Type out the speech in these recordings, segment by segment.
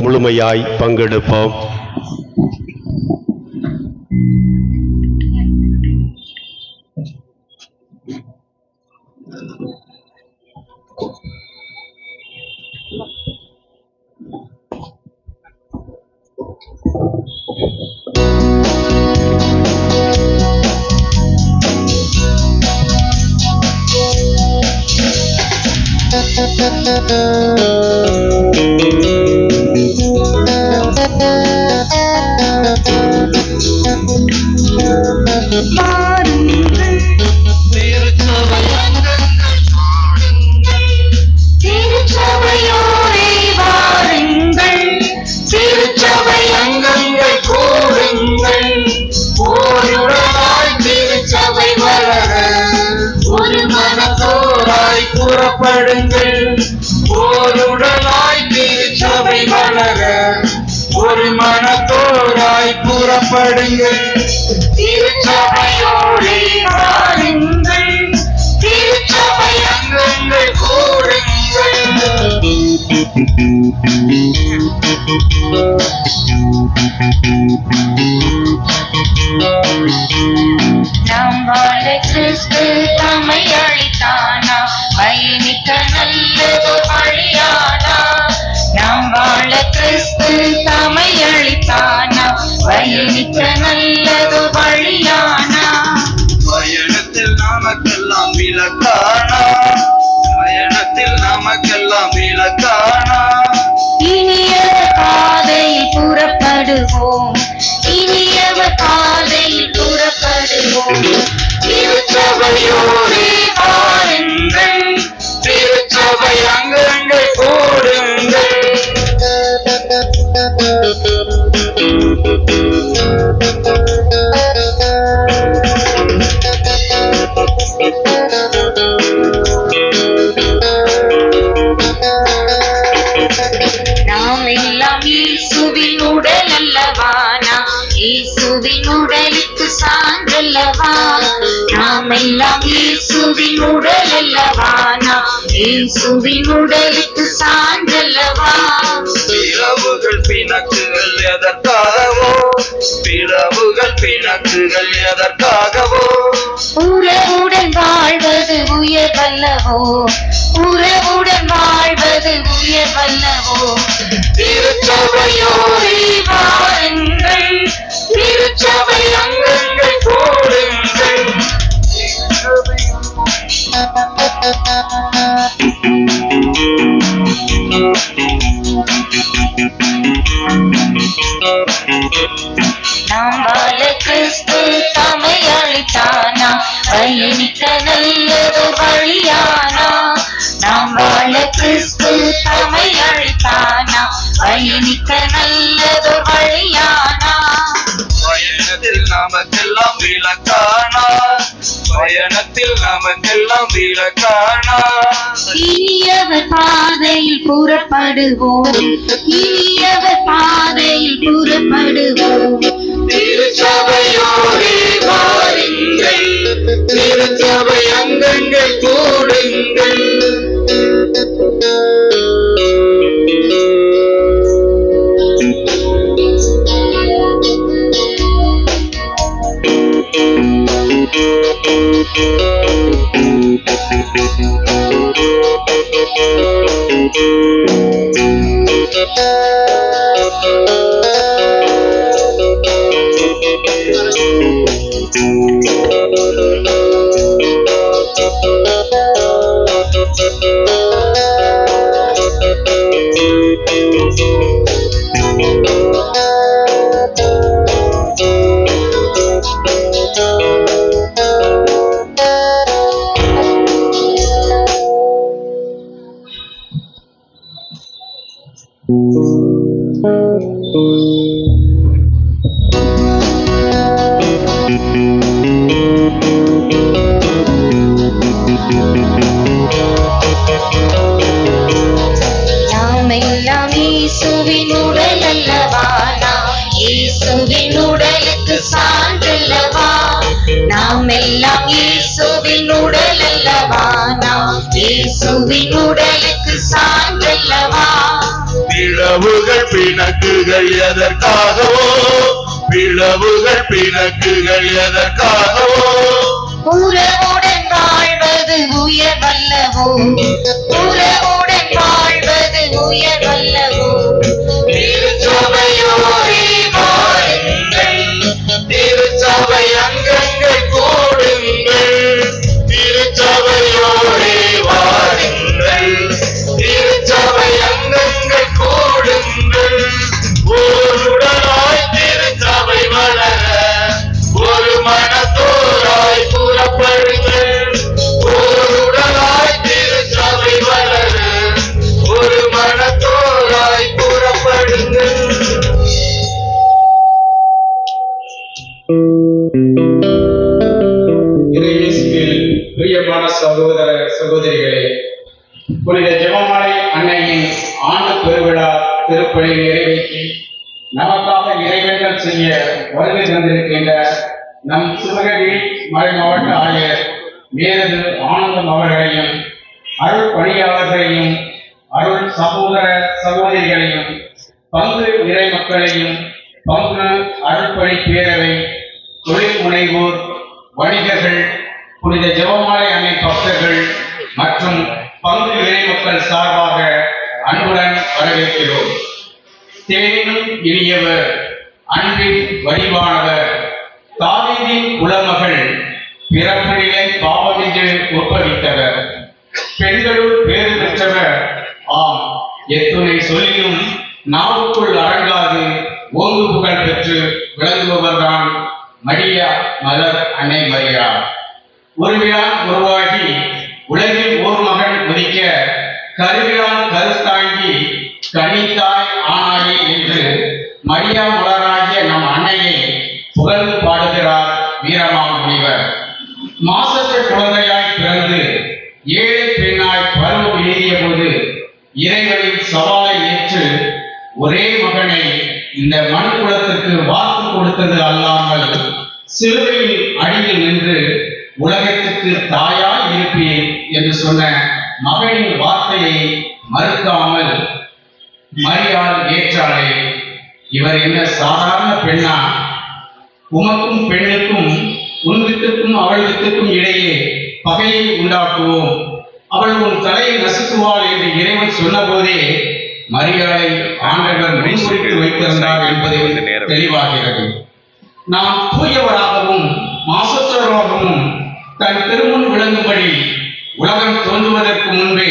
முழுமையாய் பங்கெடுப்போம். ஓருடலாய் திருச்சபை வளர ஒரு மனத்தோராய் புறப்படுங்கள். திருச்சபையோடே வாருங்கள், திருச்சபை அங்கங்கள் கூடுங்கள். நாம் வாழ கிறிஸ்து தம்மை அளித்தானா, பயணிக்க நல்லதோ வழியானா. நாம் வாழ கிறிஸ்து தம்மை அளித்தானா, பயணிக்க நல்லதோ வழியானா. பயணத்தில் நமக்கெல்லாம் விலக்கானா, பயணத்தில் நமக்கெல்லாம் விலக்கானா. இனியவர் பாதையில் புறப்படுவோம், இனியவர் பாதையில் புறப்படுவோம். திருச்சபையோடே வாருங்கள், திருச்சபை அங்கங்கள் கூடுங்கள். நாம் எல்லாம் இயேசுவின் உடல் அல்லவானா, இயேசுவின் உடலுக்கு சான்றல்லவா. நாம் எல்லாம் இயேசுவின் உடல் அல்லவானா, இயேசுவின் உடலுக்கு சான்றல்லவா. பிளவுகள் பிணக்குகள் எதற்காகவோ, பிளவுகள் பிணக்குகள் எதற்காகவோ. உறவுடன் வாழ்வது உயர்வல்லவோ, உறவுடன் வாழ்வது உயர்வல்லவோ. திருச்சபையோடே வாருங்கள், திருச்சபை அங்கங்கள் கூடுங்கள். நாம் வாழ கிறிஸ்து தம்மை அளித்தானா, பயணிக்க நல்லதோ வழியானா. நாம் வாழ கிறிஸ்து தம்மை அளித்தானா, பயணிக்க நல்லதோ வழியானா. பயணத்தில் நமக்கெல்லாம் விலக்கானா, பயணத்தில் நமக்கெல்லாம் விலக்கானா. இனியவர் பாதையில் புறப்படுவோம், இனியவர் பாதையில் புறப்படுவோம். திருச்சபையோடே வாருங்கள், திருச்சபை அங்கங்கள் கூடுங்கள். நாமெல்லாம் இயேசுவின் உடல் அல்லவா, நாம் இயேசுவின் உடலுக்கு சான்றல்லவா. நாமெல்லாம் இயேசுவின் உடல் அல்லவா, நாம் இயேசுவின் உடலுக்கு சான்றல்லவா. பிளவுகள் பிணக்குகள் எதற்காகவோ, பிளவுகள் பிணக்குகள் எதற்காகவோ, உறவுடன் வாழ்வது உயர்வல்லவோ, உறவுடன் வாழ்வது உயர்வல்லவோ. திருச்சபையோரே வாருங்கள், திருச்சபை அங்கங்கள் கூடுங்கள், திருச்சபையோரே வாருங்கள், திருச்சபை அங்கங்கள் கூடுங்கள். ஓருடனாய் திருச்சபை வளர ஒரு மனத்தோராய் புறப்படுங்கள், ஓருடனாய் திருச்சபை வளர ஒரு மனத்தோராய் புறப்படுங்கள். இறையேசுவில் பிரியமான சகோதர சகோதரிகளே, புனித ஜெபமாலை அன்னையின் ஆண்டு பெருவிழா திருப்பலி நிறைவேற்றி நமக்காக இறைவேண்டல் செய்ய வருகை தந்திருக்கின்ற நம் சிவகங்கை மறை மாவட்ட ஆயர் மேலது ஆனந்தம் அவர்களையும், அருள் பணியாளர்களையும், அருள் சகோதர சகோதரிகளையும், பங்கு இறை மக்களையும், பங்கு அருள்பணி பேரவை, தொழில் முனைவோர், வணிகர்கள், புனித ஜெபமாலை அன்னை பக்தர்கள் மற்றும் பங்கு இறை மக்கள் சார்பாக அன்புடன் வரவேற்கிறோம். தேனினும் இனியவர், அன்பின் வடிவானவர், தாவீதின் குலமகள், பிறப்பிலே பாவமின்றி ஒப்பவித்தவர், பெண்களுள் பேறு பெற்றவர், ஆம் எத்துணை சொல்லியும் நாவுக்குள் அடங்காது ஓங்கு புகழ் பெற்று விளங்குபவர்தான் மரியா மலர் அன்னை மரியா. ஒருவியான் உருவாகி உலகில் ஓர் மகன் உதிக்க, கருவியான் கருத்தாங்கி கனித்தாய் ஆனாயே என்று மரியா மலராகிய நம் அன்னையை புகழ்ந்து பாடுகிறார் வீரமாமுனிவர். மாசற்ற குழந்தையாய் பிறந்து ஏழை பெண்ணாய் பருவம் ஏறிய போது இறைவனின் சவாலை ஏற்று ஒரே மகனை இந்த மண் குலத்துக்கு வாக்கு கொடுத்தது அல்லாமல், சிலுவையில் அடியில் நின்று உலகத்துக்கு தாயாய் இருப்பேன் என்று சொன்ன மகனின் வார்த்தையை மறுக்காமல் மரியாள் ஏற்றாளே. இவர் என்ன சாதாரண பெண்ணா? உமக்கும் பெண்ணுக்கும், உன் வித்துக்கும் அவள் வித்துக்கும் இடையே பகையை உண்டாக்குவோம், அவள் உன் தலையை நசுக்குவாள் என்று இறைவன் சொன்ன போதே மரியாளை ஆண்டவர் முன்குறித்து வைத்திருந்தார் என்பது தெளிவாகிறது. நாம் தூயவராகவும் மாசற்றவராகவும் தன் திருமுன் விளங்கும்படி உலகம் தோன்றுவதற்கு முன்பே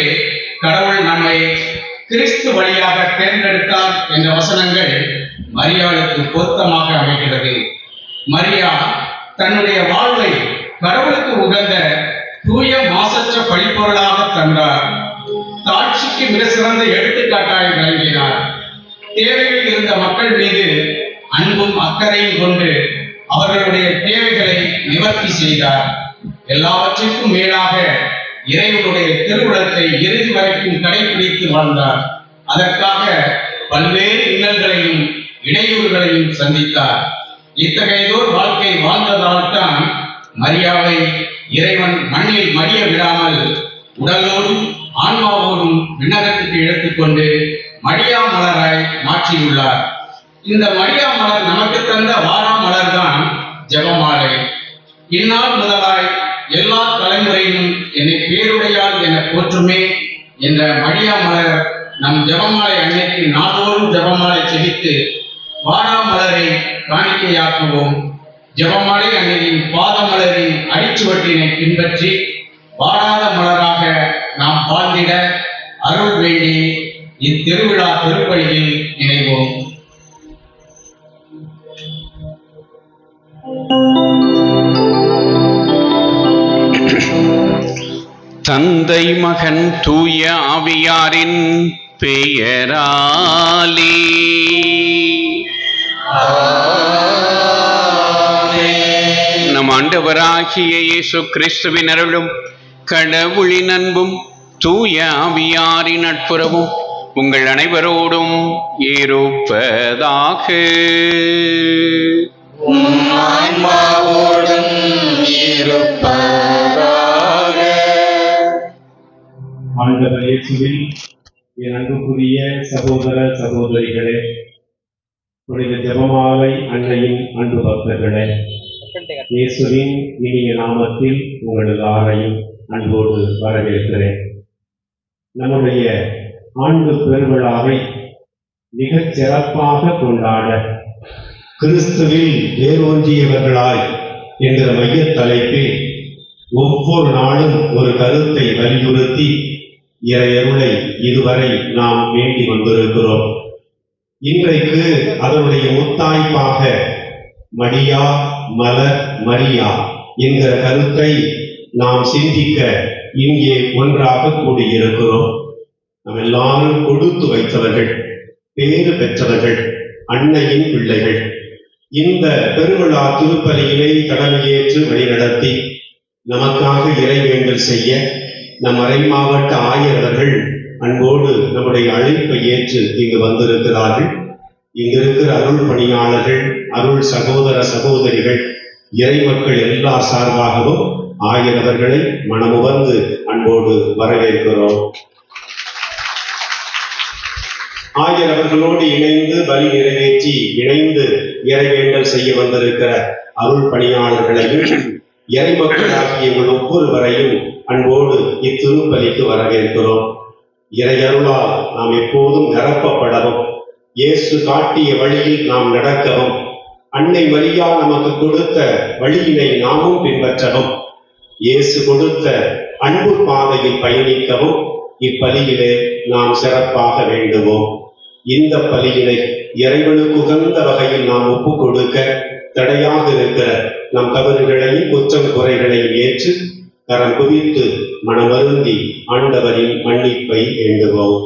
கடவுள் நம்மை கிறிஸ்து வழியாக தேர்ந்தெடுத்தார் என்ற வசனங்கள் மரியாளுக்கு பொருத்தமாக அமைகிறது. மரியா தன்னுடைய வாழ்வை கடவுளுக்கு உகந்த தூய மாசற்ற பழிப்பொருளாக தந்தார். தாட்சிக்கு மிக சிறந்த எடுத்துக்காட்டாய் விளங்கினார். தேவையில் இருந்த மக்கள் மீது அன்பும் அக்கறையும் கொண்டு அவர்களுடைய தேவைகளை நிவர்த்தி செய்தார். எல்லாவற்றிற்கும் மேலாக இறைவனுடைய திருவுளத்தை இறுதி வரைக்கும் கடைபிடித்து வாழ்ந்தார். அதற்காக பல்வேறு இன்னல்களையும் இடையூறுகளையும் சந்தித்தார். இத்தகையதோர் வாழ்க்கை வாழ்ந்ததால் தான் மரியாவை இறைவன் மண்ணில் மடிய விடாமல் உடலோடும் ஆன்மாவோடும் விண்ணகத்துக்கு எடுத்துக்கொண்டு மரியா மலராய் மாற்றியுள்ளார். இந்த மரியா மலர் நமக்கு தந்த வாரா மலர் தான் ஜெபமாலை. இந்நாள் முதலாய் எல்லா தலைமுறையும் என்னை பேருடையாள் என போற்றுமே என்ற மரியா மலர் நம் ஜெபமாலை அன்னைக்கு நாள்தோறும் ஜெபமாலை செபித்து வாரா மலரை காணிக்கையாக்குவோம். ஜெபமாலை அன்னையின் பாத மலரின் அடிச்சுவட்டினை பின்பற்றி வாராத மலராக நாம் வாழ்ந்திட அருள் வேண்டி இத்திருவிழா திருப்பலியில் இணைவோம். தந்தை மகன் தூய ஆவியாரின் பெயராலே நம் ஆண்டவராகிய இயேசு கிறிஸ்துவின் அருளும் கடவுளின் அன்பும் தூய ஆவியாரின் நட்புறவும் உங்கள் அனைவரோடும் இருப்பதாக. ஆன்மாவோடும் இருப்பதாக. ஆண்டவர் இயேசுவில் என் அன்புக்குரிய சகோதர சகோதரிகளே, புனித ஜெபமாலை அன்னையின் அன்பு பக்தர்களே, இயேசுவின் இனிய நாமத்தில் உங்கள் எல்லாரையும் அன்போடு வரவேற்கிறேன். நம்முடைய ஆண்டு பெருவிழாவை மிகச் சிறப்பாக கொண்டாட கிறிஸ்துவில் வேரூன்றியவர்களாய் என்கிற மைய தலைப்பில் ஒவ்வொரு நாளும் ஒரு கருத்தை வலியுறுத்தி இறையருளை இதுவரை நாம் வேண்டி வந்திருக்கிறோம். இன்றைக்கு அதனுடைய முத்தாய்ப்பாக மடியா மலர் மரியா என்கிற கருத்தை நாம் சிந்திக்க இங்கே ஒன்றாக கூடியிருக்கிறோம். நாம் எல்லாரும் கொடுத்து வைத்தவர்கள், பேறு பெற்றவர்கள், அன்னையின் பிள்ளைகள். இந்த பெருவிழா திருப்பலியினை கடமையேற்று வழிநடத்தி நமக்காக இறைவேண்டல் செய்ய நம் மறை மாவட்ட ஆயர்கள் அன்போடு நம்முடைய அழைப்பை ஏற்று இங்கு வந்திருக்கிறார்கள். இங்கிருக்கிற அருள் பணியாளர்கள், அருள் சகோதர சகோதரிகள், இறை மக்கள் எல்லார் சார்பாகவும் ஆயரவர்களை மனமுவந்து அன்போடு வரவேற்கிறோம். ஆயரவர்களோடு இணைந்து பலி நிறைவேற்றி இணைந்து இறைவேண்டல் செய்ய வந்திருக்கிற அருள் பணியாளர்களையும் இறை மக்களாகிய எங்கள் ஒவ்வொருவரையும் அன்போடு இத்திருப்பலிக்கு வரவேற்கிறோம். இறையருளால் நாம் எப்போதும் நிரப்பப்படவும், இயேசு காட்டிய வழியில் நாம் நடக்கவும், அன்னை மரியா நமக்கு கொடுத்த வழியினை நாமும் பின்பற்றவும், இயேசு கொடுத்த அன்பு பாதையில் பயணிக்கவும் இப்பலியிலே நாம் சிறப்பாக வேண்டுவோம். இந்த பலியினை இறைவனுக்கு உகந்த வகையில் நாம் ஒப்புக் கொடுக்க தடையாக இருக்கிற நம் தவறுகளையும் குற்றம் குறைகளையும் ஏற்று கரம் குவித்து மனமருந்தி ஆண்டவரின் மன்னிப்பை வேண்டுவோம்.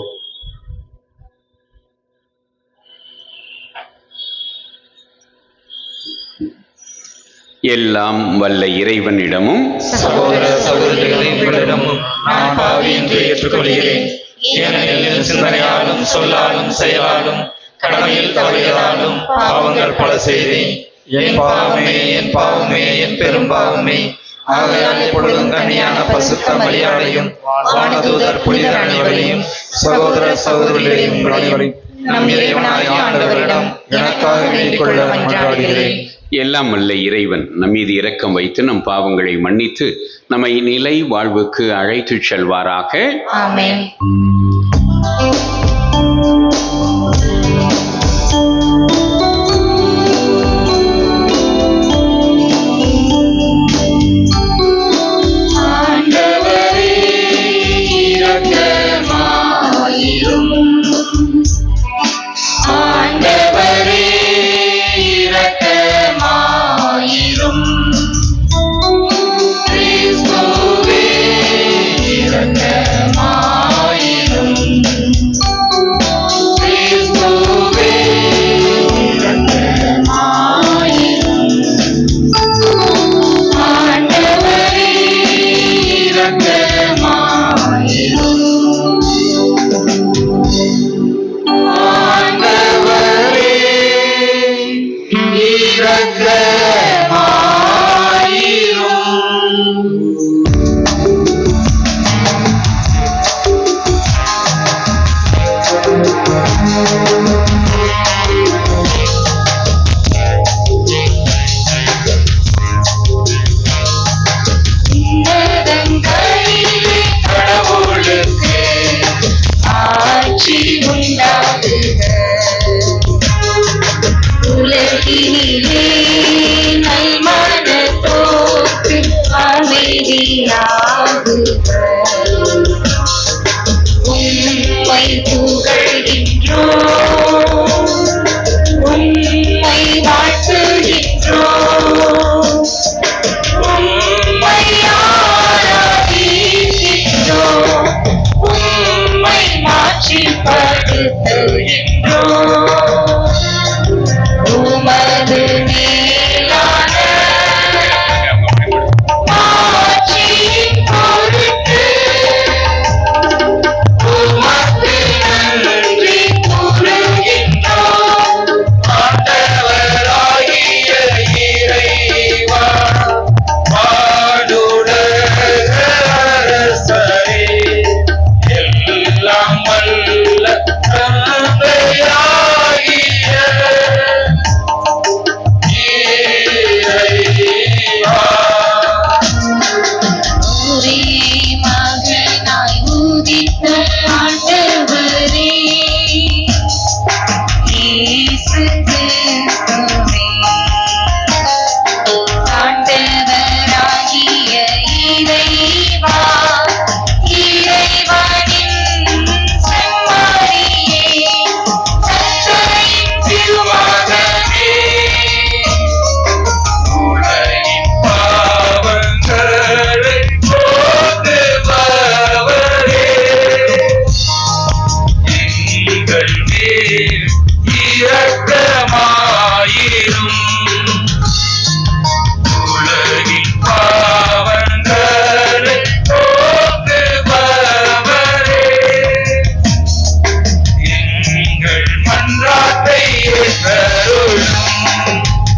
எல்லாம் வல்ல இறைவனிடமும் சகோதர சகோதரிகளை உங்களிடமும் நான் பாவி என்று ஏற்றுக்கொள்கிறேன். ஏனெனில் என் சிந்தனையாலும் சொல்லாலும் செயலாலும் கடமையில் தவறியதாலும் பாவங்கள் பல செய்தேன். என் பாவமே என் பாவமே என் பெரும் பாவமே. ஆகையால் எப்பொழுதும் கன்னியான பசுத்த மரியாதையும் வானதூதர் புனிதர் அனைவரையும் சகோதர சகோதரிகளையும் உங்கள் அனைவரையும் நம் இறைவனாய் ஆண்டவரிடம் எனக்காக வேண்டிக் கொள்ள மன்றாடுகிறேன். எல்லாம் வல்ல இறைவன் நம் மீது இரக்கம் வைத்து நம் பாவங்களை மன்னித்து நம்மை நிலை வாழ்வுக்கு அழைத்துச் செல்வாராக. ஆமென். இரக்கமாயிரும்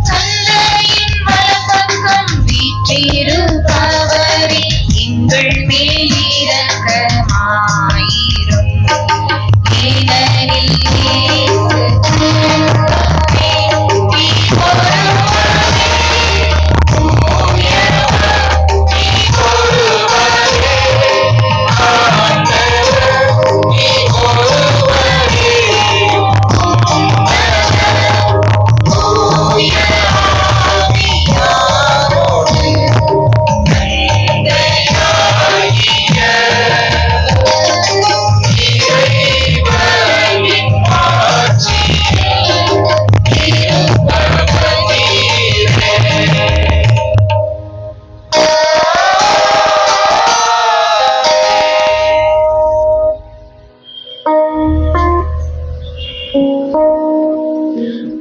தந்தையின் வலப்பக்கம் வீற்றிருப்பவரே, எங்கள் மேல் இரக்கமாயிரும். ஏனெனில் இயேசு கிறிஸ்துவே, நீர் ஒருவரே, தூயவர், நீர் ஒருவரே, ஆண்டவர், நீர் ஒருவரே, தூய ஆவியாரோடு தந்தையாகிய இறைவனின் ஆட்சியில் இருப்பவர் நீரே.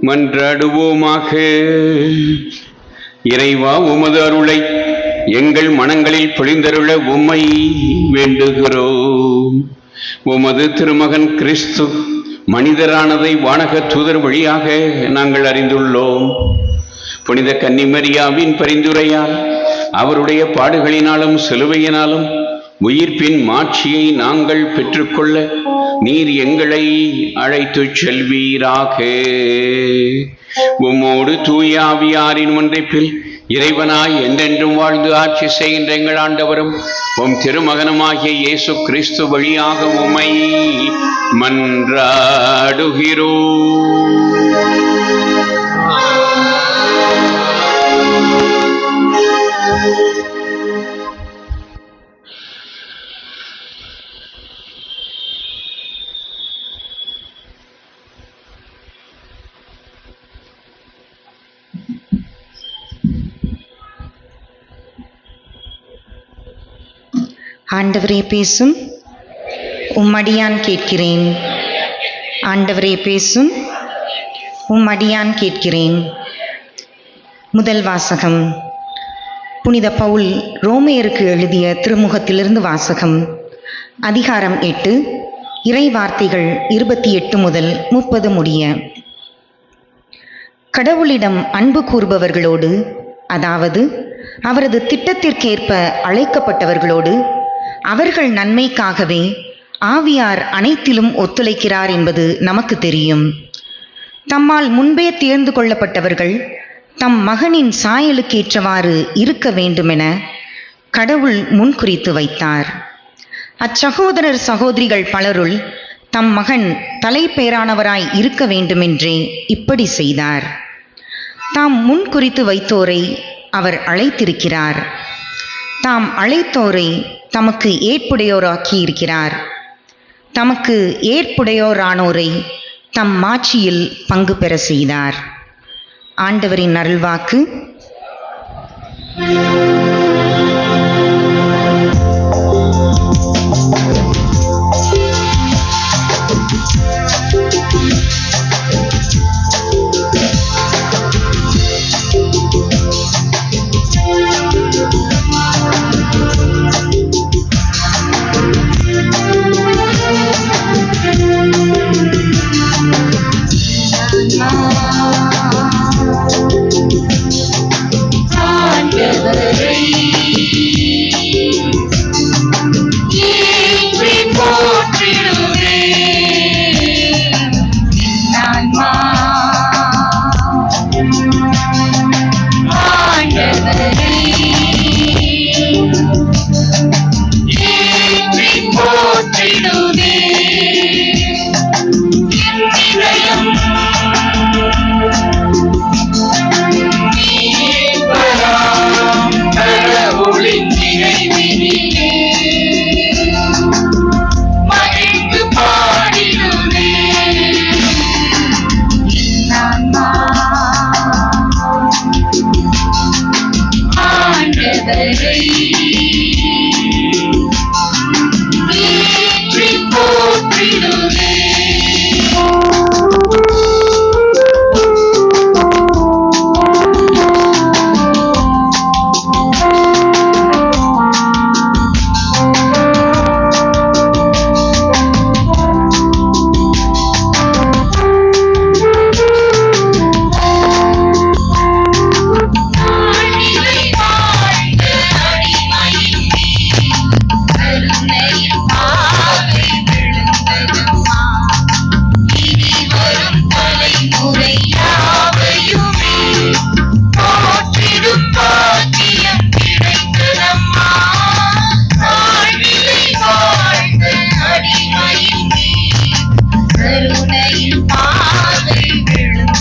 மன்றாடுவோமாக. இறைவா, உமது அருளை எங்கள் மனங்களில் பொழிந்தருள உம்மை வேண்டுகிறோம். உமது திருமகன் கிறிஸ்து மனிதரானதை வானக தூதர் வழியாக நாங்கள் அறிந்துள்ளோம். புனித கன்னிமரியாவின் பரிந்துரையால் அவருடைய பாடுகளினாலும் சிலுவையினாலும் உயிர்ப்பின் மாட்சியை நாங்கள் பெற்றுக்கொள்ள நீர் எங்களை அழைத்துச் செல்வீராக. உம்மோடு தூய ஆவியாரின் ஒன்றைப்பில் இறைவனாய் என்றென்றும் வாழ்ந்து ஆட்சி செய்கின்ற எங்கள் ஆண்டவரும் உம் திருமகனுமாகிய இயேசு கிறிஸ்து வழியாக உம்மை மன்றாடுகிறோம். ஆண்டவரே பேசும், உம்மடியான் கேட்கிறேன். ஆண்டவரே பேசும், உம்மடியான் கேட்கிறேன். முதல் வாசகம். புனித பவுல் ரோமையருக்கு எழுதிய திருமுகத்திலிருந்து வாசகம். அதிகாரம் 8, இறை வார்த்தைகள் 28 முதல் 30 முடிய. கடவுளிடம் அன்பு கூறுபவர்களோடு, அதாவது அவரது திட்டத்திற்கேற்ப அழைக்கப்பட்டவர்களோடு, அவர்கள் நன்மைக்காகவே ஆவியார் அனைத்திலும் ஒத்துழைக்கிறார் என்பது நமக்கு தெரியும். தம்மால் முன்பே தேர்ந்து கொள்ளப்பட்டவர்கள் தம் மகனின் சாயலுக்கேற்றவாறு இருக்க வேண்டுமென கடவுள் முன்குறித்து வைத்தார். அச்சகோதரர் சகோதரிகள் பலருள் தம் மகன் தலைப்பேரானவராய் இருக்க வேண்டுமென்றே இப்படி செய்தார். தாம் முன்குறித்து வைத்தோரை அவர் அழைத்திருக்கிறார். தாம் அழைத்தோரை தமக்கு ஏற்புடையோராக்கி இருக்கிறார். தமக்கு ஏற்புடையோரானோரை தம் மாட்சியில் பங்கு பெற செய்தார். ஆண்டவரின் அருள்வாக்கு.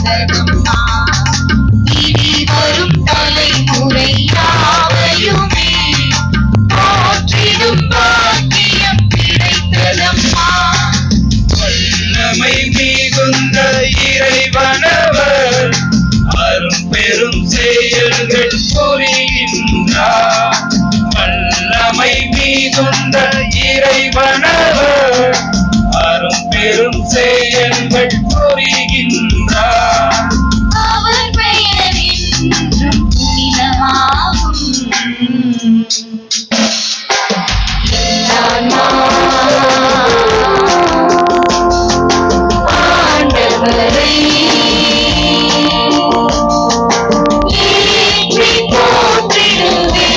வந்ததம்மா. இனி வரும் தலைமுறையாவையுமே போற்றிடும் பாக்கியம் கிடைத்ததம்மா. வல்லமை மிகுந்த இறைவனவர் அரும் பெரும் செயல்கள் புரிகின்றார். வல்லமை மிகுந்த இறைவனவர் அரும் பெரும் செயல்கள் புரிகின்றார். அவர் பெயர் என்றும் புனிதமாகும். ஆண்டவரை ஏற்றி போற்றிடுவே.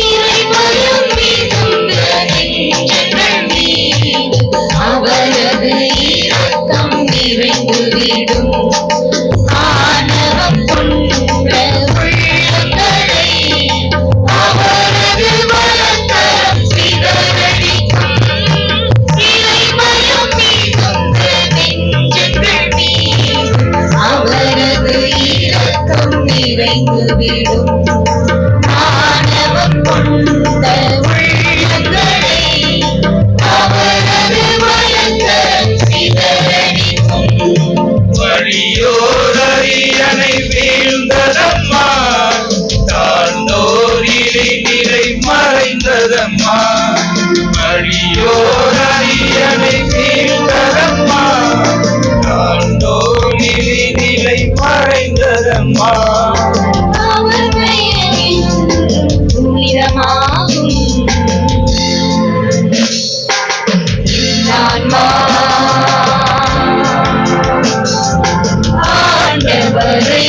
இறைபயம் மிகுந்த நெஞ்சங்கள் மீது அவரது இரக்கம் நிறைந்துவிடும். ஆணவம் கொண்ட உள்ளங்களை அவரது வலக்கரம் சிதறடிக்கும். இறைபயம் மிகுந்த நெஞ்சங்கள் மீது அவரது இரக்கம் நிறைந்துவிடும். ஆணவம் கொண்ட உள்ளங்களை அவரது வலக்கரம் சிதறடிக்கும். வழியோர் அரியணை வீழ்ந்ததம்மா, தாழ்ந்தோர் இலை நிலை மறைந்ததம்மா. வழியோர் அரியணை வீழ்ந்ததம்மா, தாழ்ந்தோர் இலை நிலை மறைந்ததம்மா. அவர் பெயர் என்றும் புனிதமாகும். ஆன்மா ஆண்டவரை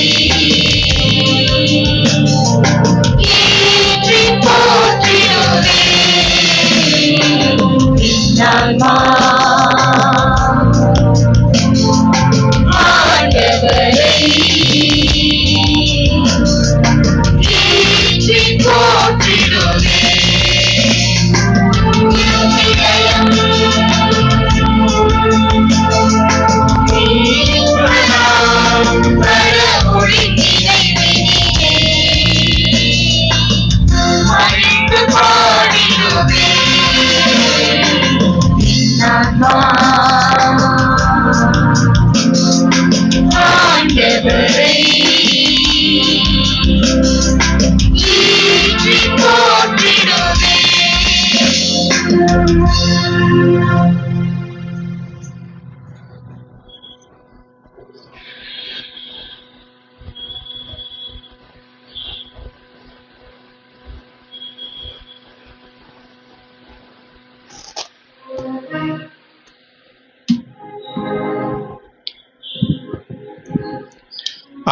ஏற்றி போற்றிடுவே. ஆன்மா ஆண்டவரை ஏற்றி போற்றிடுவே. கடவுளின் நினைவினிலே அழைத்து பாடிடுவே. ஆன்மா ஆண்டவரை ஏற்றி போற்றிடுவே.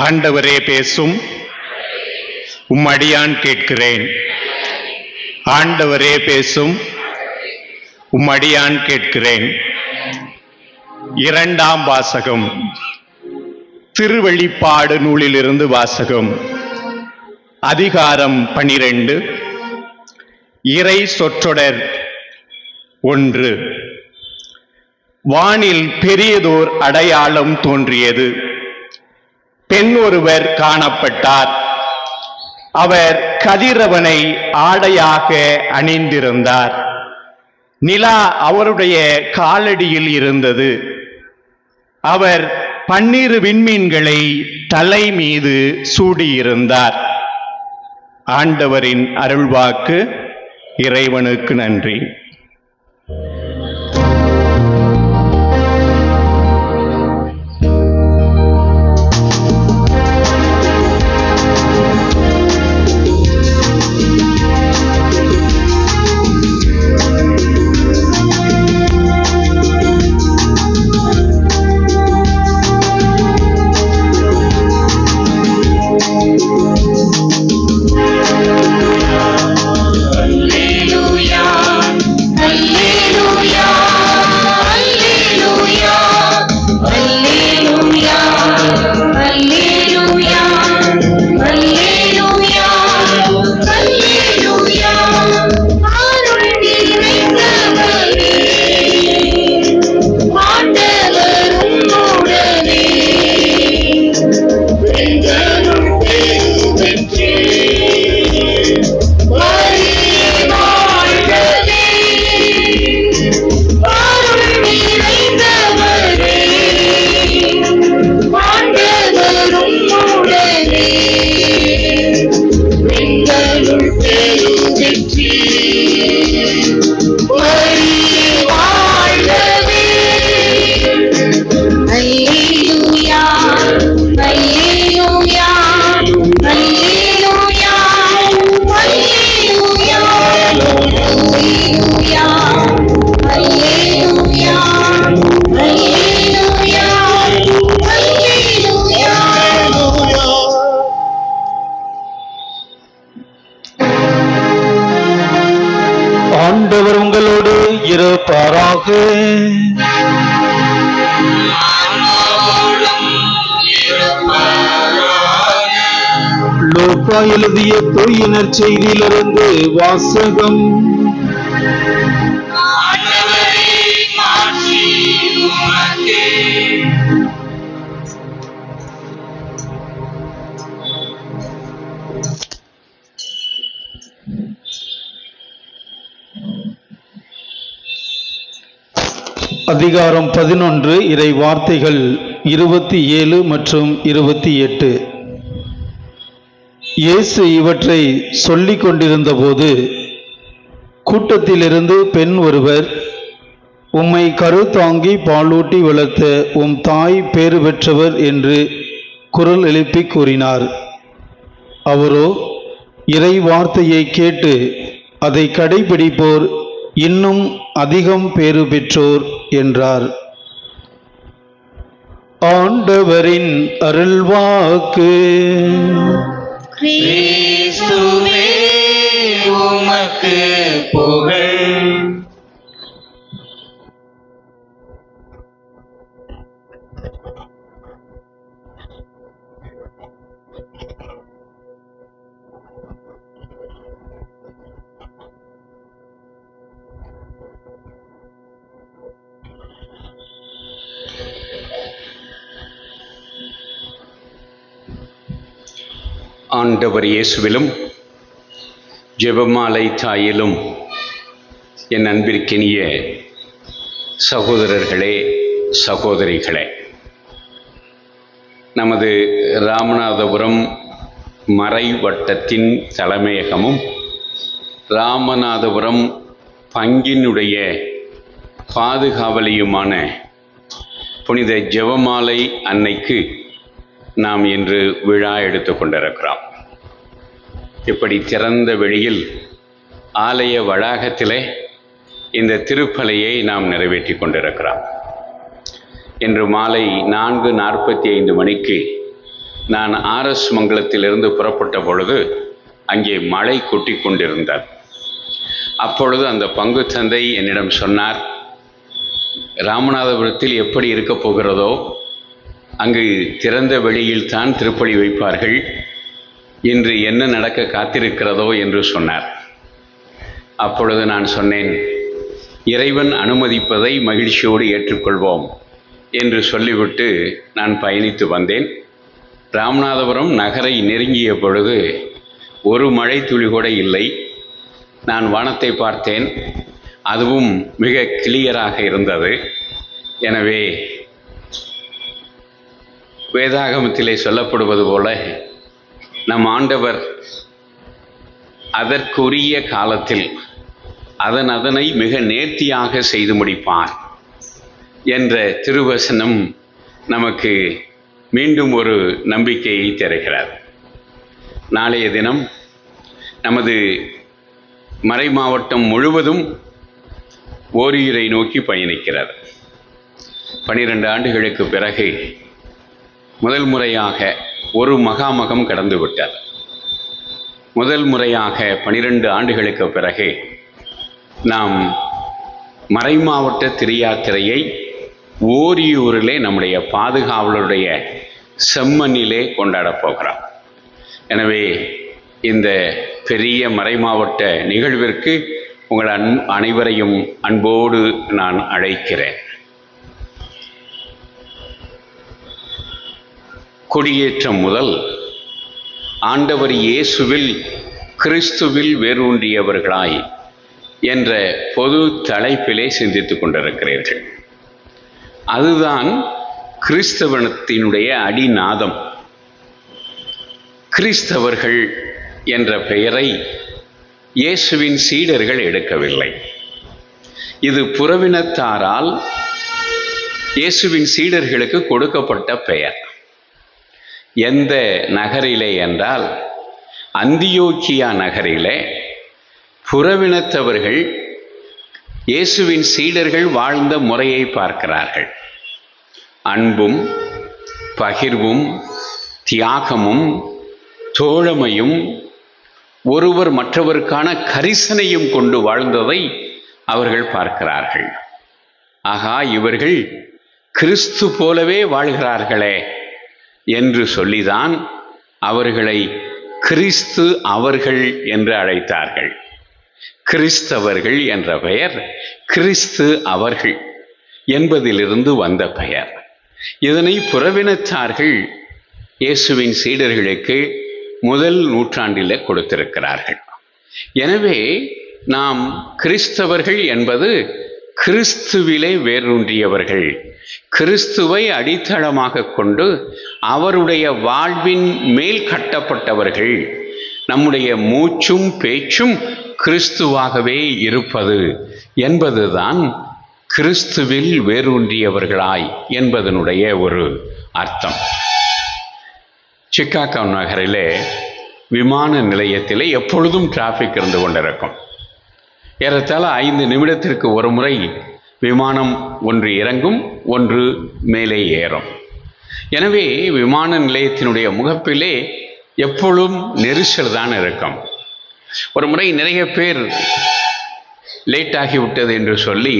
ஆண்டவரே பேசும், உம்மடியான் கேட்கிறேன். ஆண்டவரே பேசும், உம்மடியான் கேட்கிறேன். இரண்டாம் வாசகம். திருவெளிப்பாடு நூலிலிருந்து வாசகம். அதிகாரம் 12. இறை சொற்றொடர் 1. வானில் பெரியதோர் அடையாளம் தோன்றியது. பெண் ஒருவர் காணப்பட்டார். அவர் கதிரவனை ஆடையாக அணிந்திருந்தார். நிலா அவருடைய காலடியில் இருந்தது. அவர் 12 விண்மீன்களை தலை மீது சூடியிருந்தார். ஆண்டவரின் அருள்வாக்கு. இறைவனுக்கு நன்றி. லூக்கா எழுதிய தூயினர் செய்தியிலிருந்து வாசகம். ஆண்டவரே, மாட்சி உமக்கே. அதிகாரம் 11 இறை வார்த்தைகள் 27 மற்றும் 28. இயேசு இவற்றை சொல்லிக் கொண்டிருந்தபோது கூட்டத்திலிருந்து பெண் ஒருவர், உம்மை கருத்தாங்கி பாலூட்டி வளர்த்த உம் தாய் பேறு பெற்றவர் என்று குரல் எழுப்பி கூறினார். அவரோ, இறை வார்த்தையை கேட்டு அதை கடைபிடிப்போர் இன்னும் அதிகம் பேறு பெற்றோர் என்றார். ஆண்டவரின் அருள்வாக்கு. கிறிஸ்துவே உமக்கு புகழ். ஆண்டவர் இயேசுவிலும் ஜெபமாலை தாயிலும் என் அன்பிற்கினிய சகோதரர்களே, சகோதரிகளே, நமது ராமநாதபுரம் மறை வட்டத்தின் தலைமையகமும் ராமநாதபுரம் பங்கினுடைய பாதுகாவலியுமான புனித ஜெபமாலை அன்னைக்கு நாம் இன்று விழா எடுத்து கொண்டிருக்கிறோம். இப்படி திறந்த வெளியில் ஆலய வளாகத்திலே இந்த திருப்பலியை நாம் நிறைவேற்றி கொண்டிருக்கிறோம். இன்று மாலை 4:45 மணிக்கு நான் RS மங்கலத்திலிருந்து புறப்பட்ட பொழுது அங்கே மழை கொட்டி கொண்டிருந்தார். அப்பொழுது அந்த பங்கு தந்தை என்னிடம் சொன்னார், ராமநாதபுரத்தில் எப்படி இருக்கப் போகிறதோ அங்கு திறந்த வெளியில் தான் திருப்பலி வைப்பார்கள், இன்று என்ன நடக்க காத்திருக்கிறதோ என்று சொன்னார். அப்பொழுது நான் சொன்னேன், இறைவன் அனுமதிப்பதை மகிழ்ச்சியோடு ஏற்றுக்கொள்வோம் என்று சொல்லிவிட்டு நான் பயணித்து வந்தேன். ராமநாதபுரம் நகரை நெருங்கிய பொழுது ஒரு மழை துளி கூட இல்லை. நான் வானத்தை பார்த்தேன், அதுவும் மிக கிளியராக இருந்தது. எனவே வேதாகமத்திலே சொல்லப்படுவது போல நம் ஆண்டவர் அதற்குரிய காலத்தில் அதனை மிக நேர்த்தியாக செய்து முடிப்பார் என்ற திருவசனம் நமக்கு மீண்டும் ஒரு நம்பிக்கையை தருகிறார். நாளைய தினம் நமது மறை மாவட்டம் முழுவதும் ஓரியூரை நோக்கி பயணிக்கிறது. 12 ஆண்டுகளுக்கு பிறகு முதல் முறையாக ஒரு மகாமகம் கடந்து விட்டார். முதல் முறையாக 12 ஆண்டுகளுக்கு பிறகு நாம் மறைமாவட்ட திரியாத்திரையை ஓரியூரிலே நம்முடைய பாதுகாவலருடைய செம்மண்ணிலே கொண்டாடப் போகிறோம். எனவே இந்த பெரிய மறைமாவட்ட நிகழ்விற்கு உங்கள் அனைவரையும் அன்போடு நான் அழைக்கிறேன். கொடியேற்றம் முதல் ஆண்டவர் இயேசுவில் கிறிஸ்துவில் வேரூன்றியவர்களாய் என்ற பொது தலைப்பிலே சிந்தித்துக் கொண்டிருக்கிறீர்கள். அதுதான் கிறிஸ்தவத்தினுடைய அடிநாதம். கிறிஸ்தவர்கள் என்ற பெயரை இயேசுவின் சீடர்கள் எடுக்கவில்லை. இது புறவினத்தாரால் இயேசுவின் சீடர்களுக்கு கொடுக்கப்பட்ட பெயர். எந்த நகரிலே என்றால் அந்தியோக்கியா நகரிலே புறவினத்தவர்கள் இயேசுவின் சீடர்கள் வாழ்ந்த முறையை பார்க்கிறார்கள். அன்பும் பகிர்வும் தியாகமும் தோழமையும் ஒருவர் மற்றவருக்கான கரிசனையும் கொண்டு வாழ்ந்ததை அவர்கள் பார்க்கிறார்கள். ஆகா, இவர்கள் கிறிஸ்து போலவே வாழ்கிறார்களே என்று சொல்லிதான் அவர்களை கிறிஸ்து அவர்கள் என்று அழைத்தார்கள். கிறிஸ்தவர்கள் என்ற பெயர் கிறிஸ்து அவர்கள் என்பதிலிருந்து வந்த பெயர். இதனை புறவினத்தார்கள் இயேசுவின் சீடர்களுக்கு முதல் நூற்றாண்டில் கொடுத்திருக்கிறார்கள். எனவே நாம் கிறிஸ்தவர்கள் என்பது கிறிஸ்துவிலே வேரூன்றியவர்கள், கிறிஸ்துவை அடித்தளமாக கொண்டு அவருடைய வாழ்வின் மேல் கட்டப்பட்டவர்கள், நம்முடைய மூச்சும் பேச்சும் கிறிஸ்துவாகவே இருப்பது என்பதுதான் கிறிஸ்துவில் வேரூன்றியவர்களாய் என்பதனுடைய ஒரு அர்த்தம். சிக்காகோ நகரிலே விமான நிலையத்திலே எப்பொழுதும் டிராஃபிக் இருந்து கொண்டிருக்கும். ஏறத்தாழ 5 நிமிடத்திற்கு ஒரு முறை விமானம் ஒன்று இறங்கும், ஒன்று மேலே ஏறும். எனவே விமான நிலையத்தினுடைய முகப்பிலே எப்பொழுதும் நெரிசல் தான் இருக்கும். ஒரு முறை நிறைய பேர் லேட் ஆகிவிட்டது என்று சொல்லி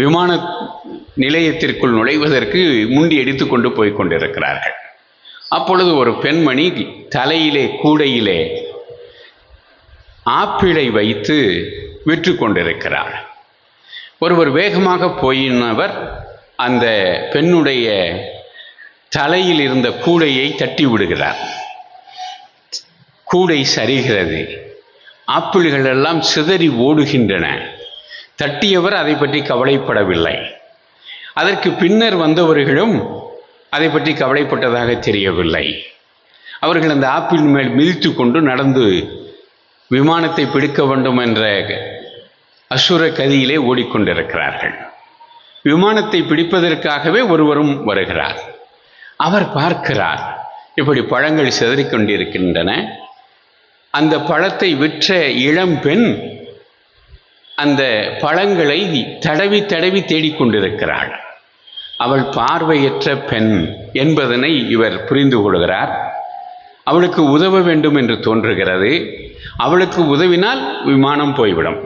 விமான நிலையத்திற்குள் நுழைவதற்கு முண்டி எடுத்துக்கொண்டு போய் கொண்டிருக்கிறார்கள். அப்பொழுது ஒரு பெண்மணி தலையிலே கூடையிலே ஆப்பிளை வைத்து விற்று கொண்டிருக்கிறார். ஒருவர் வேகமாக போயினவர் அந்த பெண்ணுடைய தலையில் இருந்த கூடையை தட்டி விடுகிறார். கூடை சரிகிறது, ஆப்பிள்கள் எல்லாம் சிதறி ஓடுகின்றன. தட்டியவர் அதை பற்றி கவலைப்படவில்லை. அதற்கு பின்னர் வந்தவர்களும் அதை பற்றி கவலைப்பட்டதாக தெரியவில்லை. அவர்கள் அந்த ஆப்பிள் மேல் மிதித்து கொண்டு நடந்து விமானத்தை பிடிக்க வேண்டும் என்ற அசுர கதியிலே ஓடிக்கொண்டிருக்கிறார்கள். விமானத்தை பிடிப்பதற்காகவே ஒருவரும் வருகிறார். அவர் பார்க்கிறார், இப்படி பழங்கள் சிதறிக்கொண்டிருக்கின்றன. அந்த பழத்தை விற்ற இளம்பெண் அந்த பழங்களை தடவி தடவி தேடிக்கொண்டிருக்கிறாள். அவள் பார்வையற்ற பெண் என்பதனை இவர் புரிந்து கொள்கிறார். அவளுக்கு உதவ வேண்டும் என்று தோன்றுகிறது. அவளுக்கு உதவினால் விமானம் போய்விடும்.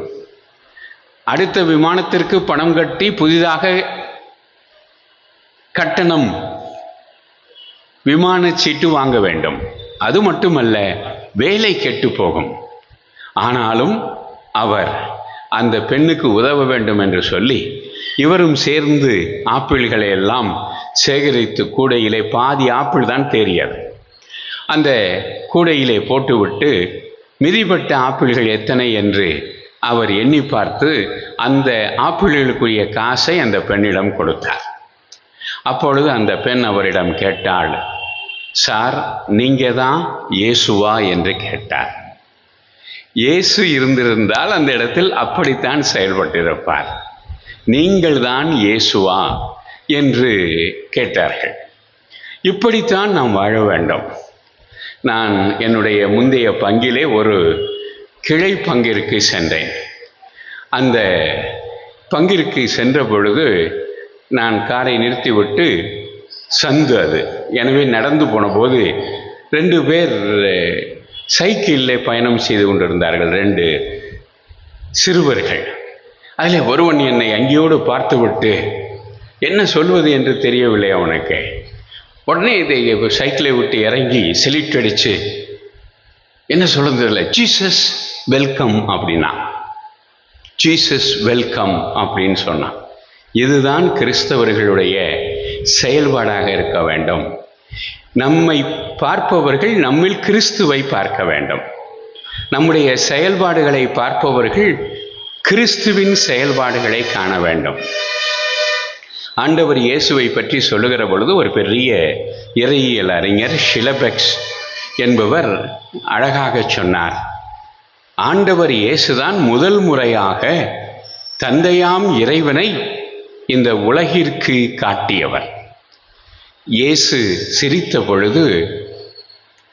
அடுத்த விமானத்திற்கு பணம் கட்டி புதிதாக கட்டணம் விமான சீட்டு வாங்க வேண்டும். அது மட்டுமல்ல, வேலை கெட்டு போகும். ஆனாலும் அவர் அந்த பெண்ணுக்கு உதவ வேண்டும் என்று சொல்லி இவரும் சேர்ந்து ஆப்பிள்களை எல்லாம் சேகரித்து கூடையிலே பாதி ஆப்பிள் தான் தேறியது. அந்த கூடையிலே போட்டுவிட்டு மிதிப்பட்ட ஆப்பிள்கள் எத்தனை என்று அவர் எண்ணி பார்த்து அந்த ஆப்பிள்களுக்குரிய காசை அந்த பெண்ணிடம் கொடுத்தார். அப்பொழுது அந்த பெண் அவரிடம் கேட்டாள், சார், நீங்க தான் இயேசுவா என்று கேட்டார். இயேசு இருந்திருந்தால் அந்த இடத்தில் அப்படித்தான் செயல்பட்டிருப்பார். நீங்கள் தான் இயேசுவா என்று கேட்டார்கள். இப்படித்தான் நாம் வாழ வேண்டும். நான் என்னுடைய முந்தைய பங்கிலே ஒரு கிளை பங்கிற்கு சென்றேன். அந்த பங்கிற்கு சென்ற பொழுது நான் காரை நிறுத்திவிட்டு சந்து அது, எனவே நடந்து போன போது 2 பேர் சைக்கிளில் பயணம் செய்து கொண்டிருந்தார்கள். 2 சிறுவர்கள். அதில் ஒருவன் என்னை அங்கேயோடு பார்த்துவிட்டு என்ன சொல்வது என்று தெரியவில்லை அவனுக்கு. உடனே இதை சைக்கிளை விட்டு இறங்கி செலிட் அடித்து என்ன சொல்லுறதில்லை, ஜீசஸ் வெல்கம் அப்படின்னா, ஜீசஸ் வெல்கம் அப்படின்னு சொன்னான். இதுதான் கிறிஸ்தவர்களுடைய செயல்பாடாக இருக்க வேண்டும். நம்மை பார்ப்பவர்கள் நம்மில் கிறிஸ்துவை பார்க்க வேண்டும். நம்முடைய செயல்பாடுகளை பார்ப்பவர்கள் கிறிஸ்துவின் செயல்பாடுகளை காண வேண்டும். ஆண்டவர் இயேசுவை பற்றி சொல்லுகிற பொழுது ஒரு பெரிய இறையியல் அறிஞர் ஷிலபெக்ஸ் என்பவர் அழகாக சொன்னார், ஆண்டவர் இயேசுதான் முதல் முறையாக தந்தையாம் இறைவனை இந்த உலகிற்கு காட்டியவர். இயேசு சிரித்த பொழுது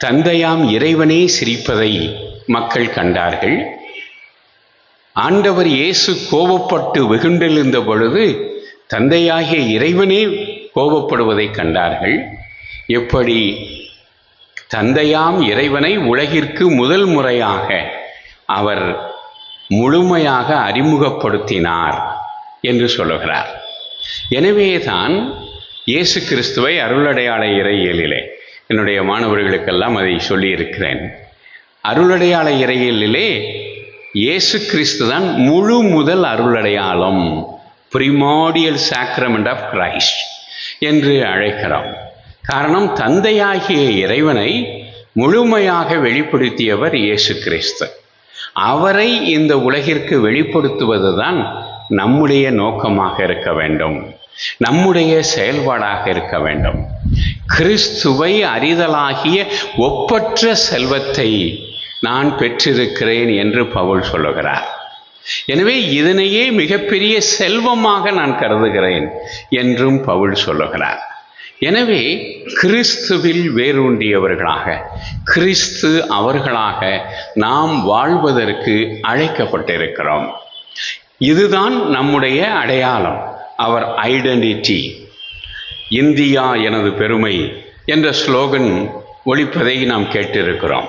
தந்தையாம் இறைவனே சிரிப்பதை மக்கள் கண்டார்கள். ஆண்டவர் இயேசு கோபப்பட்டு வெகுண்டெழுந்த பொழுது தந்தையாகிய இறைவனே கோபப்படுவதை கண்டார்கள். எப்படி தந்தையாம் இறைவனை உலகிற்கு முதல் முறையாக அவர் முழுமையாக அறிமுகப்படுத்தினார் என்று சொல்லுகிறார். எனவேதான் இயேசு கிறிஸ்துவை அருளடையாள இறையியலிலே என்னுடைய மாணவர்களுக்கெல்லாம் அதை சொல்லியிருக்கிறேன். அருளடையாள இறையிலே இயேசு கிறிஸ்து தான் முழு முதல் அருளடையாளம், பிரிமாடியல் சாக்ரமெண்ட் ஆஃப் கிரைஸ்ட் என்று அழைக்கிறோம். காரணம், தந்தையாகிய இறைவனை முழுமையாக வெளிப்படுத்தியவர் இயேசு கிறிஸ்து. அவரை இந்த உலகிற்கு வெளிப்படுத்துவதுதான் நம்முடைய நோக்கமாக இருக்க வேண்டும், நம்முடைய செயல்பாடாக இருக்க வேண்டும். கிறிஸ்துவை அறிதலாகிய ஒப்பற்ற செல்வத்தை நான் பெற்றிருக்கிறேன் என்று பவுல் சொல்லுகிறார். எனவே இதனையே மிகப்பெரிய செல்வமாக நான் கருதுகிறேன் என்றும் பவுல் சொல்லுகிறார். எனவே கிறிஸ்துவில் வேரூன்றியவர்களாக, கிறிஸ்து அவர்களாக நாம் வாழ்வதற்கு அழைக்கப்பட்டிருக்கிறோம். இதுதான் நம்முடைய அடையாளம், அவர் ஐடென்டிட்டி. இந்தியா எனது பெருமை என்ற ஸ்லோகன் ஒலிப்பதை நாம் கேட்டிருக்கிறோம்.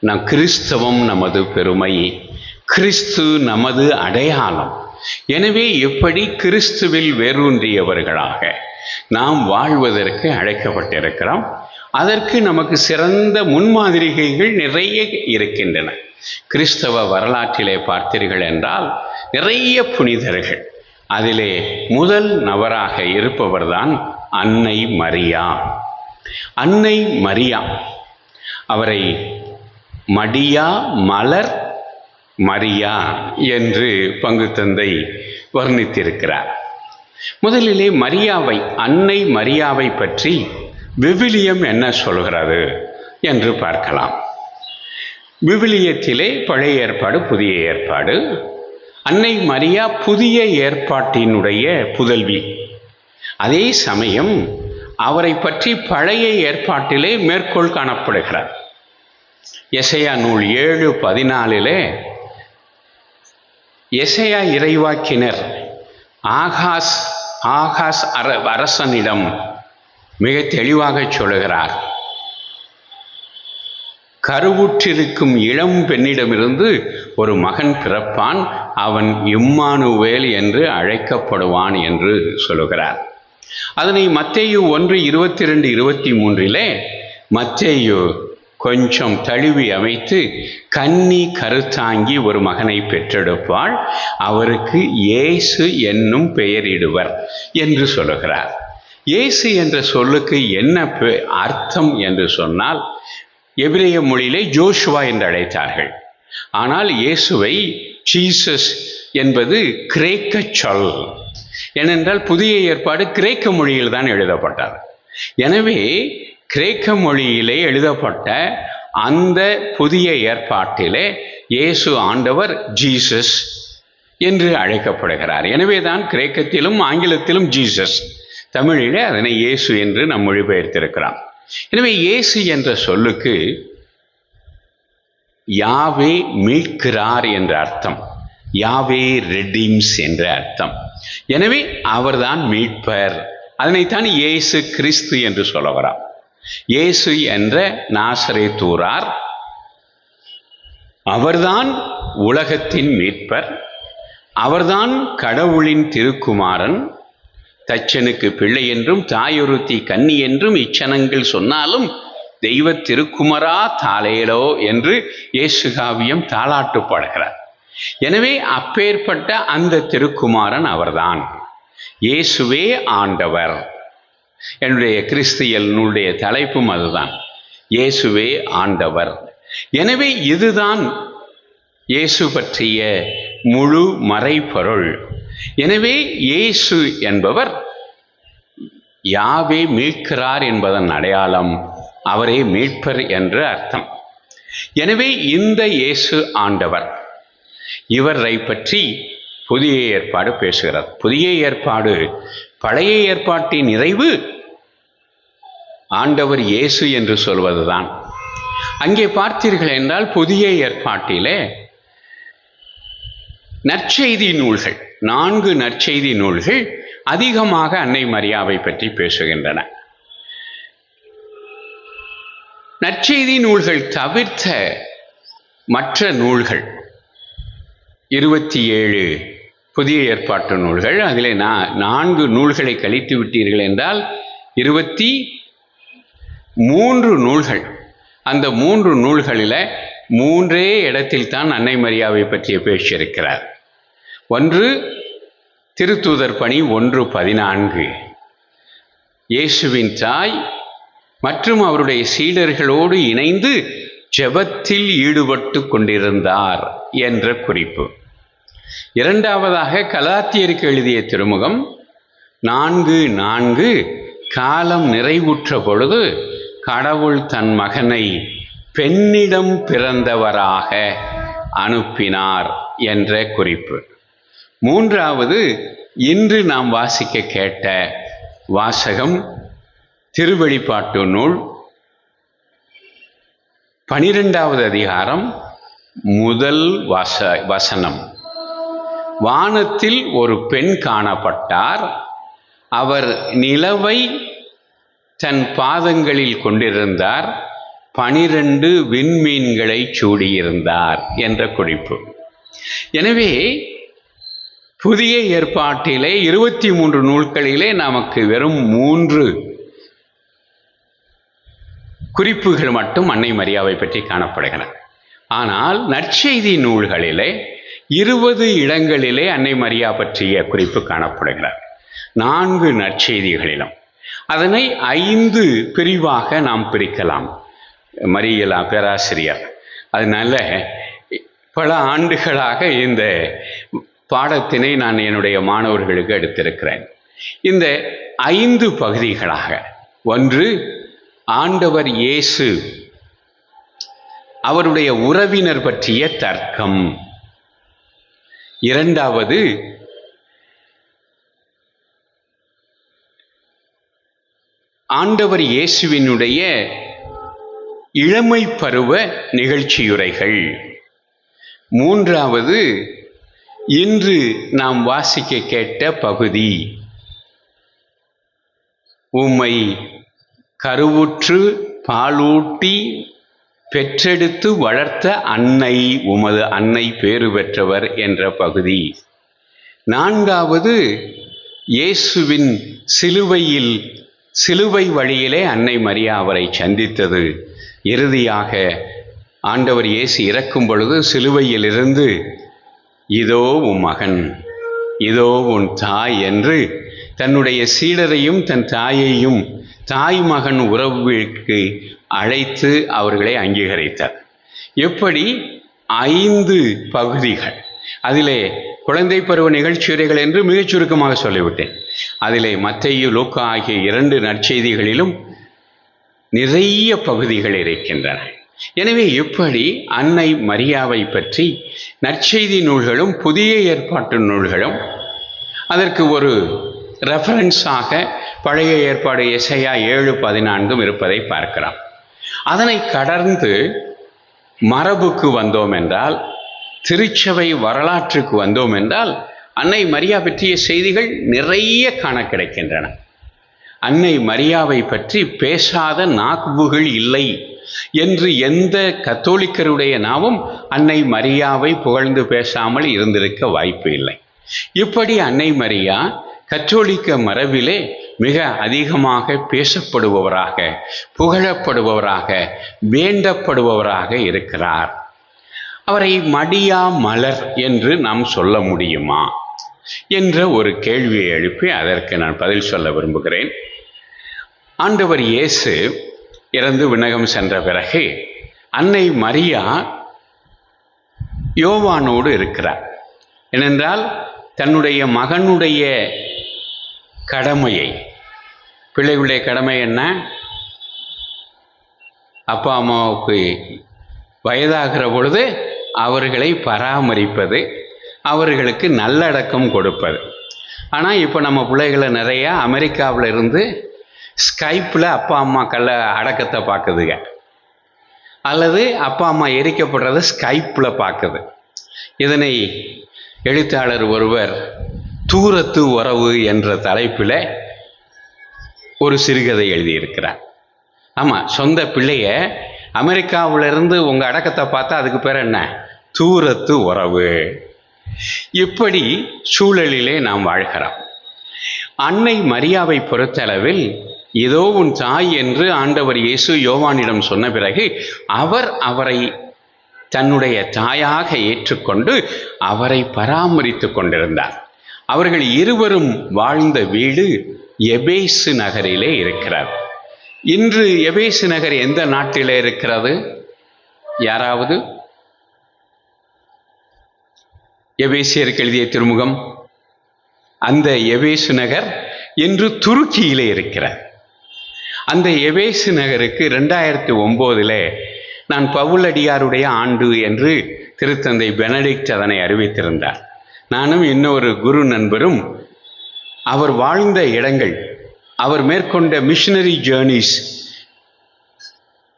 நம் கிறிஸ்தவம் நமது பெருமை, கிறிஸ்து நமது அடையாளம். எனவே எப்படி கிறிஸ்துவில் வேரூன்றியவர்களாக நாம் வாழ்வதற்கு அழைக்கப்பட்டிருக்கிறோம். அதற்கு நமக்கு சிறந்த முன்மாதிரிகள் நிறைய இருக்கின்றன. கிறிஸ்தவ வரலாற்றிலே பார்த்தீர்கள் என்றால் நிறைய புனிதர்கள். அதிலே முதல் நபராக இருப்பவர்தான் அன்னை மரியா. அன்னை மரியா, அவரை மடியா மலர் மரியா என்று பங்கு தந்தை வர்ணித்திருக்கிறார். முதலிலே மரியாவை, அன்னை மரியாவை பற்றி விவிலியம் என்ன சொல்கிறது என்று பார்க்கலாம். விவிலியத்திலே பழைய ஏற்பாடு, புதிய ஏற்பாடு. அன்னை மரியா புதிய ஏற்பாட்டினுடைய புதல்வி. அதே சமயம் அவரை பற்றி பழைய ஏற்பாட்டிலே மேற்கோள் காணப்படுகிறார். எசையா நூல் 7:14 எசையா இறைவாக்கினர் ஆகாஸ் அரசனிடம் மிக தெளிவாக சொல்லுகிறார், கருவுற்றிருக்கும் இளம் பெண்ணிடமிருந்து ஒரு மகன் பிறப்பான், அவன் இம்மானுவேல் என்று அழைக்கப்படுவான் என்று சொல்லுகிறார். அதனை மத்தேயு 1:22-23 மத்தேயு கொஞ்சம் தழுவி அமைத்து, கன்னி கருத்தாங்கி ஒரு மகனை பெற்றெடுப்பாள், அவருக்கு இயேசு என்னும் பெயரிடுவர் என்று சொல்லுகிறார். இயேசு என்ற சொல்லுக்கு என்ன அர்த்தம் என்று சொன்னால், எபிரேய மொழியிலே ஜோஷுவா என்று அழைத்தார்கள். ஆனால் இயேசுவை ஜீசஸ் என்பது கிரேக்க சொல். ஏனென்றால் புதிய ஏற்பாடு கிரேக்க மொழியில் தான் எழுதப்பட்டது. எனவே கிரேக்க மொழியிலே எழுதப்பட்ட அந்த புதிய ஏற்பாட்டிலே இயேசு ஆண்டவர் ஜீசஸ் என்று அழைக்கப்படுகிறார். எனவே தான் கிரேக்கத்திலும் ஆங்கிலத்திலும் ஜீசஸ், தமிழிலே அதனை இயேசு என்று நாம் மொழிபெயர்த்திருக்கிறோம். எனவே இயேசு என்ற சொல்லுக்கு யாவே மீட்கிறார் என்ற அர்த்தம், யாவே ரெடீம்ஸ் என்ற அர்த்தம். எனவே அவர்தான் மீட்பர். அதனைத்தான் இயேசு கிறிஸ்து என்று சொல்லுகிறார். இயேசு என்ற நாசரேத்தூரார், அவர்தான் உலகத்தின் மீட்பர், அவர்தான் கடவுளின் திருக்குமாரன். தச்சனுக்கு பிள்ளை என்றும் தாயொருத்தி கன்னி என்றும் இச்சனங்கள் சொன்னாலும் தெய்வ திருக்குமரா தாலேலோ என்று இயேசு காவியம் தாலாட்டு பாடுகிறார். எனவே அப்பேற்பட்ட அந்த திருக்குமாரன் அவர்தான். இயேசுவே ஆண்டவர். என்னுடைய கிறிஸ்தியல் நூலுடைய தலைப்பும் அதுதான், இயேசுவே ஆண்டவர். எனவே இதுதான் இயேசு பற்றிய முழு மறைபொருள். எனவே இயேசு என்பவர் யாவே மீட்கிறார் என்பதன் அடையாளம், அவரே மீட்பர் என்று அர்த்தம். எனவே இந்த இயேசு ஆண்டவர், இவரை பற்றி புதிய ஏற்பாடு பேசுகிறார். புதிய ஏற்பாடு பழைய ஏற்பாட்டின் நிறைவு ஆண்டவர் இயேசு என்று சொல்வதுதான். அங்கே பார்த்தீர்கள் என்றால் புதிய ஏற்பாட்டிலே நற்செய்தி நூல்கள், 4 நற்செய்தி நூல்கள் அதிகமாக அன்னை மரியாவை பற்றி பேசுகின்றன. நற்செய்தி நூல்கள் தவிர்த்த மற்ற நூல்கள் 27 புதிய ஏற்பாட்டு நூல்கள். அதிலே 4 நூல்களை கழித்து விட்டீர்கள் என்றால் 3 நூல்கள். அந்த 3 நூல்களில் 3 இடத்தில் தான் அன்னை மரியாவை பற்றிய பேச்சு இருக்கிறார். ஒன்று திருத்தூதர் பணி 1:14, இயேசுவின் தாய் மற்றும் அவருடைய சீடர்களோடு இணைந்து ஜெபத்தில் ஈடுபட்டு கொண்டிருந்தார் என்ற குறிப்பு. இரண்டாவதாக கலாத்தியருக்கு எழுதிய திருமுகம் 4:4, காலம் நிறைவுற்ற பொழுது கடவுள் தன் மகனை பெண்ணிடம் பிறந்தவராக அனுப்பினார் என்ற குறிப்பு. மூன்றாவது, இன்று நாம் வாசிக்க கேட்ட வாசகம் திருவெளிப்பாட்டு நூல் 12வது அதிகாரம் 1 வசனம். வானத்தில் ஒரு பெண் காணப்பட்டார், அவர் நிலவை தன் பாதங்களில் கொண்டிருந்தார், 12 விண்மீன்களை சூடியிருந்தார் என்ற குறிப்பு. எனவே புதிய ஏற்பாட்டிலே 23 நூல்களிலே நமக்கு வெறும் 3 குறிப்புகள் மட்டும் அன்னை மரியாவை பற்றி காணப்படுகின்றன. ஆனால் நற்செய்தி நூல்களிலே 20 இடங்களிலே அன்னை மரியா பற்றிய குறிப்பு காணப்படுகிறது. 4 நற்செய்திகளிலும். அதனை 5 பிரிவாக நாம் பிரிக்கலாம். மரியலா பேராசிரியர் அதனால பல ஆண்டுகளாக இந்த பாடத்தினை நான் என்னுடைய மாணவர்களுக்கு எடுத்திருக்கிறேன். இந்த 5 பகுதிகளாக, ஒன்று ஆண்டவர் இயேசு அவருடைய உறவினர் பற்றிய தர்க்கம், இரண்டாவது ஆண்டவர் இயேசுவினுடைய இளமை பருவ நிகழ்ச்சியுரைகள், மூன்றாவது இன்று நாம் வாசிக்க கேட்ட பகுதி உம்மை கருவுற்று பாலூட்டி பெற்றெடுத்து வளர்த்த அன்னை, உமது அன்னை பேறு பெற்றவர் என்ற பகுதி, நான்காவது இயேசுவின் சிலுவை வழியிலே அன்னை மரியா அவரை சந்தித்தது, இறுதியாக ஆண்டவர் இயேசு இறக்கும் பொழுது சிலுவையிலிருந்து இதோ உன் மகன், இதோ உன் தாய் என்று தன்னுடைய சீடரையும் தன் தாயையும் தாய் மகன் உறவுக்கு அழைத்து அவர்களை அங்கீகரித்தார். எப்படி 5 பகுதிகள். அதிலே குழந்தை பருவ நிகழ்ச்சியுரைகள் என்று மிகச் சுருக்கமாக சொல்லிவிட்டேன். அதிலே மத்தேயு, லூக்கா ஆகிய 2 நற்செய்திகளிலும் நிறைய பகுதிகள் இருக்கின்றன. எனவே இப்படி அன்னை மரியாவை பற்றி நற்செய்தி நூல்களும் புதிய ஏற்பாட்டு நூல்களும் அதற்கு ஒரு ரெஃபரன்ஸாக பழைய ஏற்பாடு எசையா 7:14 இருப்பதை பார்க்கலாம். அதனை கடந்து மரபுக்கு வந்தோம் என்றால், திருச்சபை வரலாற்றுக்கு வந்தோம் என்றால், அன்னை மரியா பற்றிய செய்திகள் நிறைய காண கிடைக்கின்றன. அன்னை மரியாவை பற்றி பேசாத நாக்குகள் இல்லை என்று எந்த கத்தோலிக்கருடைய நாவும் அன்னை மரியாவை புகழ்ந்து பேசாமல் இருந்திருக்க வாய்ப்பு இல்லை. இப்படி அன்னை மரியா கத்தோலிக்க மரபிலே மிக அதிகமாக பேசப்படுபவராக, புகழப்படுபவராக, வேண்டப்படுபவராக இருக்கிறார். அவரை மடியா மலர் என்று நாம் சொல்ல முடியுமா என்ற ஒரு கேள்வியை எழுப்பி அதற்கு நான் பதில் சொல்ல விரும்புகிறேன். ஆண்டவர் இயேசு இறந்து விண்ணகம் சென்ற பிறகு அன்னை மரியா யோவானோடு இருக்கிறார். ஏனென்றால் தன்னுடைய மகனுடைய கடமையை, பிள்ளைகளுடைய கடமை என்ன? அப்பா அம்மாவுக்கு வயதாகிற பொழுது அவர்களை பராமரிப்பது, அவர்களுக்கு நல்லடக்கம் கொடுப்பது. ஆனால் இப்போ நம்ம பிள்ளைகளை நிறையா அமெரிக்காவில் இருந்து ஸ்கைப்பில் அப்பா அம்மா அடக்கத்தை பார்க்குதுங்க, அல்லது அப்பா அம்மா எரிக்கப்படுறத ஸ்கைப்பில் பார்க்குது. இதனை எழுத்தாளர் ஒருவர் தூரத்து உறவு என்ற தலைப்பில் ஒரு சிறுகதை எழுதியிருக்கிறார். ஆமாம், சொந்த பிள்ளைய அமெரிக்காவிலிருந்து உங்கள் அடக்கத்தை பார்த்தா அதுக்கு பேர் என்ன? தூரத்து உறவு. இப்படி சூழலிலே நாம் வாழ்கிறோம். அன்னை மரியாவை பொறுத்தளவில் இதோ உன் தாய் என்று ஆண்டவர் இயேசு யோவானிடம் சொன்ன பிறகு அவர் அவரை தன்னுடைய தாயாக ஏற்றுக்கொண்டு அவரை பராமரித்து கொண்டிருந்தார். அவர்கள் இருவரும் வாழ்ந்த வீடு எபேசு நகரிலே இருக்கிறார். இன்று எபேசு நகர் எந்த நாட்டிலே இருக்கிறது? யாராவது? எபேசியருக்கு எழுதிய திருமுகம். அந்த எபேசு நகர் இன்று துருக்கியிலே இருக்கிறார். அந்த எபேசு நகருக்கு 2009 நான் பவுலடியாருடைய ஆண்டு என்று திருத்தந்தை பெனடிக்ட் அதனை அறிவித்திருந்தார். நானும் இன்னொரு குரு நண்பரும் அவர் வாழ்ந்த இடங்கள், அவர் மேற்கொண்ட மிஷனரி ஜேர்னிஸ்,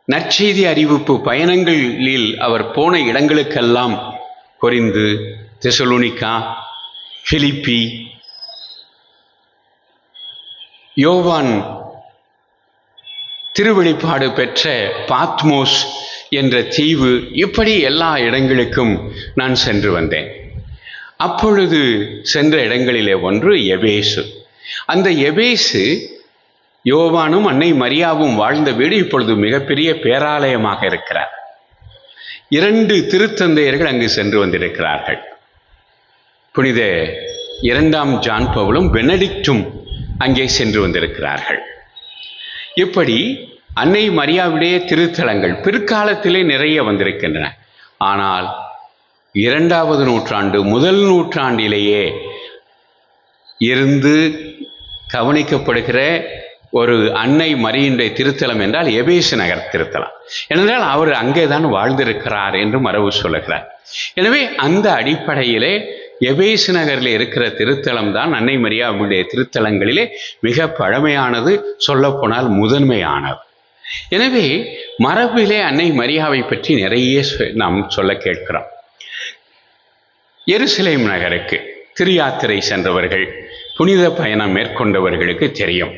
நற்செய்தி அறிவிப்பு பயணங்களில் அவர் போன இடங்களுக்கெல்லாம் கொரிந்து, தெசலோனிக்கா, பிலிப்பி, யோவான் திருவெளிப்பாடு பெற்ற பாத்மோஸ் என்ற தீவு, இப்படி எல்லா இடங்களுக்கும் நான் சென்று வந்தேன். அப்பொழுது சென்ற இடங்களிலே ஒன்று எபேசு. அந்த எபேசு யோவானும் அன்னை மரியாவும் வாழ்ந்த வீடு இப்பொழுது மிகப்பெரிய பேராலயமாக இருக்கிறார். 2 திருத்தந்தையர்கள் அங்கு சென்று வந்திருக்கிறார்கள். புனித 2ஆம் ஜான் பவுலும் பெனடிக்டும் அங்கே சென்று வந்திருக்கிறார்கள். இப்படி அன்னை மரியாவுடைய திருத்தலங்கள் பிற்காலத்திலே நிறைய வந்திருக்கின்றன. ஆனால் 2வது நூற்றாண்டு 1 நூற்றாண்டிலேயே இருந்து கவனிக்கப்படுகிற ஒரு அன்னை மரியினுடைய திருத்தலம் என்றால் எபேசு நகர் திருத்தலம். ஏனென்றால் அவர் அங்கேதான் வாழ்ந்திருக்கிறார் என்று மரபு சொல்லுகிறார். எனவே அந்த அடிப்படையிலே எபேசு நகரில் இருக்கிற திருத்தலம் தான் அன்னை மரியாவுடைய திருத்தலங்களிலே மிக பழமையானது, சொல்லப்போனால் முதன்மையானது. எனவே மரபிலே அன்னை மரியாவை பற்றி நிறைய நாம் சொல்ல கேட்கிறோம். எருசலேம் நகருக்கு திருயாத்திரை சென்றவர்கள், புனித பயணம் மேற்கொண்டவர்களுக்கு தெரியும்,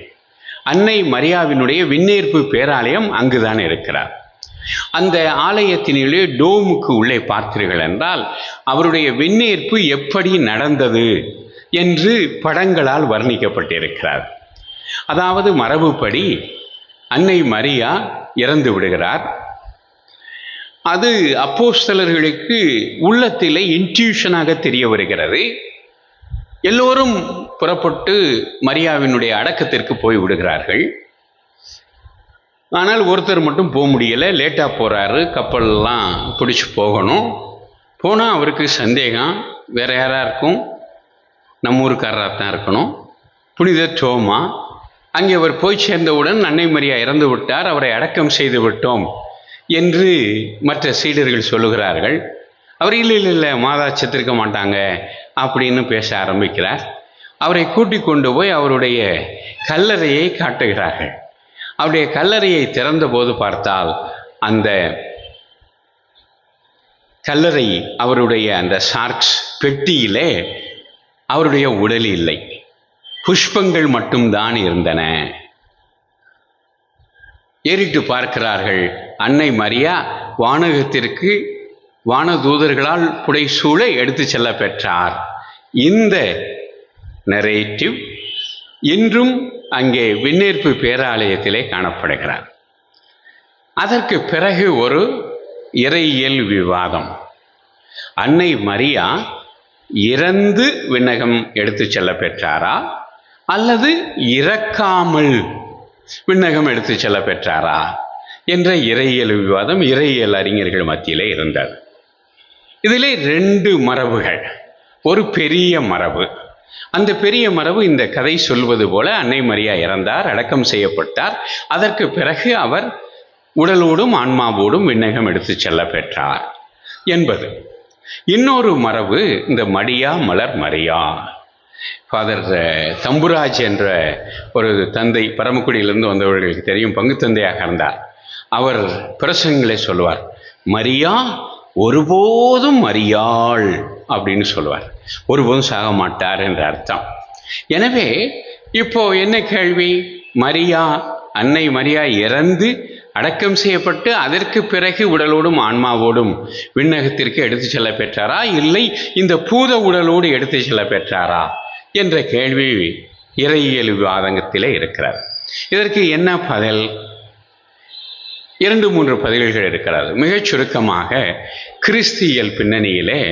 அன்னை மரியாவினுடைய விண்ணேற்பு பேராலயம் அங்குதான் இருக்கிறார். அந்த ஆலயத்தினுடைய டோமுக்கு உள்ளே பார்த்தீர்கள் என்றால் அவருடைய விண்ணேற்பு எப்படி நடந்தது என்று படங்களால் வர்ணிக்கப்பட்டிருக்கிறார். அதாவது மரபுப்படி அன்னை மரியா இறந்து விடுகிறார். அது அப்போஸ்தலர்களுக்கு உள்ளத்திலே இன்ட்யூஷனாக தெரிய வருகிறது. எல்லோரும் புறப்பட்டு மரியாவினுடைய அடக்கத்திற்கு போய் விடுகிறார்கள். ஆனால் ஒருத்தர் மட்டும் போக முடியலை, லேட்டாக போகிறாரு, கப்பல்லாம் பிடிச்சி போகணும். போனால் அவருக்கு சந்தேகம், வேறு யாராக இருக்கும், நம்ம ஊருக்காரராக தான் இருக்கணும், புனித தோமா. அங்கே அவர் போய் சேர்ந்தவுடன் அன்னை மரியா இறந்து விட்டார், அவரை அடக்கம் செய்து விட்டோம் என்று மற்ற சீடர்கள் சொல்லுகிறார்கள். அவர் இல்லை மாதா செத்திருக்க மாட்டாங்க அப்படின்னு பேச ஆரம்பிக்கிறார். அவரை கூட்டிக் கொண்டு போய் அவருடைய கல்லறையை காட்டுகிறார்கள். அவருடைய கல்லறையை திறந்தபோது பார்த்தால் அந்த கல்லறை, அவருடைய அந்த சார்க்ஸ் பெட்டியிலே அவருடைய உடல் இல்லை, புஷ்பங்கள் மட்டும்தான் இருந்தன. ஏறிட்டு பார்க்கிறார்கள், அன்னை மரியா வானகத்திற்கு வானதூதர்களால் புடைசூழ எடுத்து செல்ல பெற்றார். இந்த நரேட்டிவ் இன்றும் அங்கே விண்ணேற்பு பேராலயத்திலே காணப்படுகிறார். அதற்கு பிறகு ஒரு இறையியல் விவாதம். அன்னை மரியா இறந்து விண்ணகம் எடுத்து செல்ல பெற்றாரா அல்லது இறக்காமல் விண்ணகம் எடுத்து செல்ல பெற்றாரா என்ற இறையியல் விவாதம் இறையியல் அறிஞர்கள் மத்தியிலே இருந்தது. இதிலே 2 மரபுகள். ஒரு பெரிய மரபு, அந்த பெரிய மரபு இந்த கதை சொல்வது போல அன்னை மரியா இறந்தார், அடக்கம் செய்யப்பட்டார், அதற்கு பிறகு அவர் உடலோடும் ஆன்மாவோடும் விண்ணகம் எடுத்து செல்ல பெற்றார் என்பது. இன்னொரு மரபு இந்த மடியா மலர் மரியா. ஃபாதர் தம்புராஜ் என்ற ஒரு தந்தை, பரமக்குடியிலிருந்து வந்தவர்களுக்கு தெரியும், பங்கு தந்தையாக இருந்தார். அவர் பிரசங்களை சொல்லுவார், மரியா ஒருபோதும் மரியாள் அப்படின்னு சொல்லுவார். ஒருபோதும் சாக மாட்டார் என்ற அர்த்தம். எனவே இப்போ என்ன கேள்வி? மரியா, அன்னை மரியா இறந்து அடக்கம் செய்யப்பட்டு அதற்கு பிறகு உடலோடும் ஆன்மாவோடும் விண்ணகத்திற்கு எடுத்து செல்ல பெற்றாரா, இல்லை இந்த பூத உடலோடு எடுத்து செல்ல பெற்றாரா என்ற கேள்வி இறையியல் விவாதத்திலே இருக்கிறார். இதற்கு என்ன பதில்? 2-3 பதில்கள் இருக்கிறது. மிகச் சுருக்கமாக, கிறிஸ்தியல் பின்னணியிலே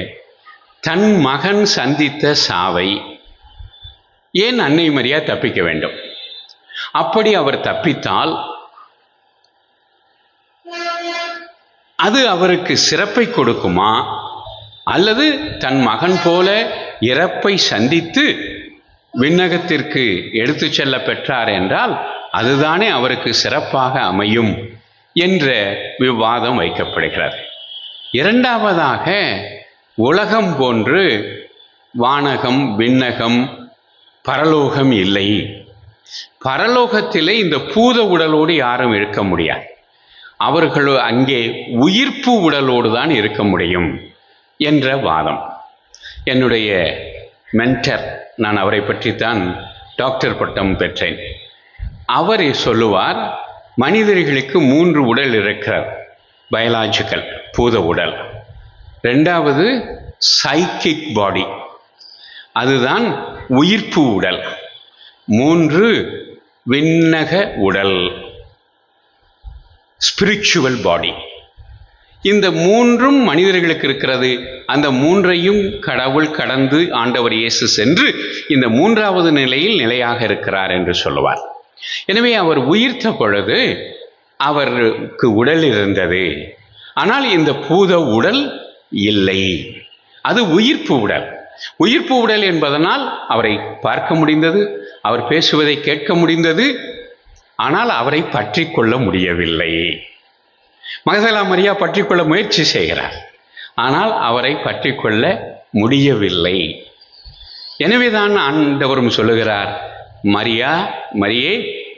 தன் மகன் சந்தித்த சாவை ஏன் அன்னை மரியா தப்பிக்க வேண்டும்? அப்படி அவர் தப்பித்தால் அது அவருக்கு சிறப்பை கொடுக்குமா, அல்லது தன் மகன் போல இறப்பை சந்தித்து விண்ணகத்திற்கு எடுத்து செல்ல பெற்றார் என்றால் அதுதானே அவருக்கு சிறப்பாக அமையும் என்ற விவாதம் வைக்கப்படுகிறது. இரண்டாவதாக, உலகம் போன்று வானகம், விண்ணகம், பரலோகம் இல்லை. பரலோகத்திலே இந்த பூத உடலோடு யாரும் இருக்க முடியாது. அவர்கள் அங்கே உயிர்ப்பு உடலோடு தான் இருக்க முடியும் என்ற வாதம். என்னுடைய மென்டர், நான் அவரை பற்றித்தான் டாக்டர் பட்டம் பெற்றேன். அவர் சொல்லுவார், மனிதர்களுக்கு 3 உடல் இருக்கிறார். பயாலாஜிக்கல் பூத உடல், 2வது சைக்கிக் பாடி, அதுதான் உயிர்ப்பு உடல், 3 விண்ணக உடல், ஸ்பிரிச்சுவல் பாடி. இந்த 3ம் மனிதர்களுக்கு இருக்கிறது. அந்த 3ஐயும் கடவுள் கடந்து ஆண்டவர் இயேசு சென்று இந்த 3வது நிலையில் நிலையாக இருக்கிறார் என்று சொல்லுவார். எனவே அவர் உயிர்த்த பொழுது அவருக்கு உடல் இருந்தது, ஆனால் இந்த பூத உடல் இல்லை. அது உயிர்ப்பு உடல். உயிர்ப்பு உடல் என்பதனால் அவரை பார்க்க முடிந்தது, அவர் பேசுவதை கேட்க முடிந்தது, ஆனால் அவரை பற்றி கொள்ள முடியவில்லை. மகதலா மரியா பற்றி கொள்ள முயற்சி செய்கிறார், ஆனால் அவரை பற்றி கொள்ள முடியவில்லை. எனவேதான் ஆண்டவரும் சொல்லுகிறார், மரியா, மரியே,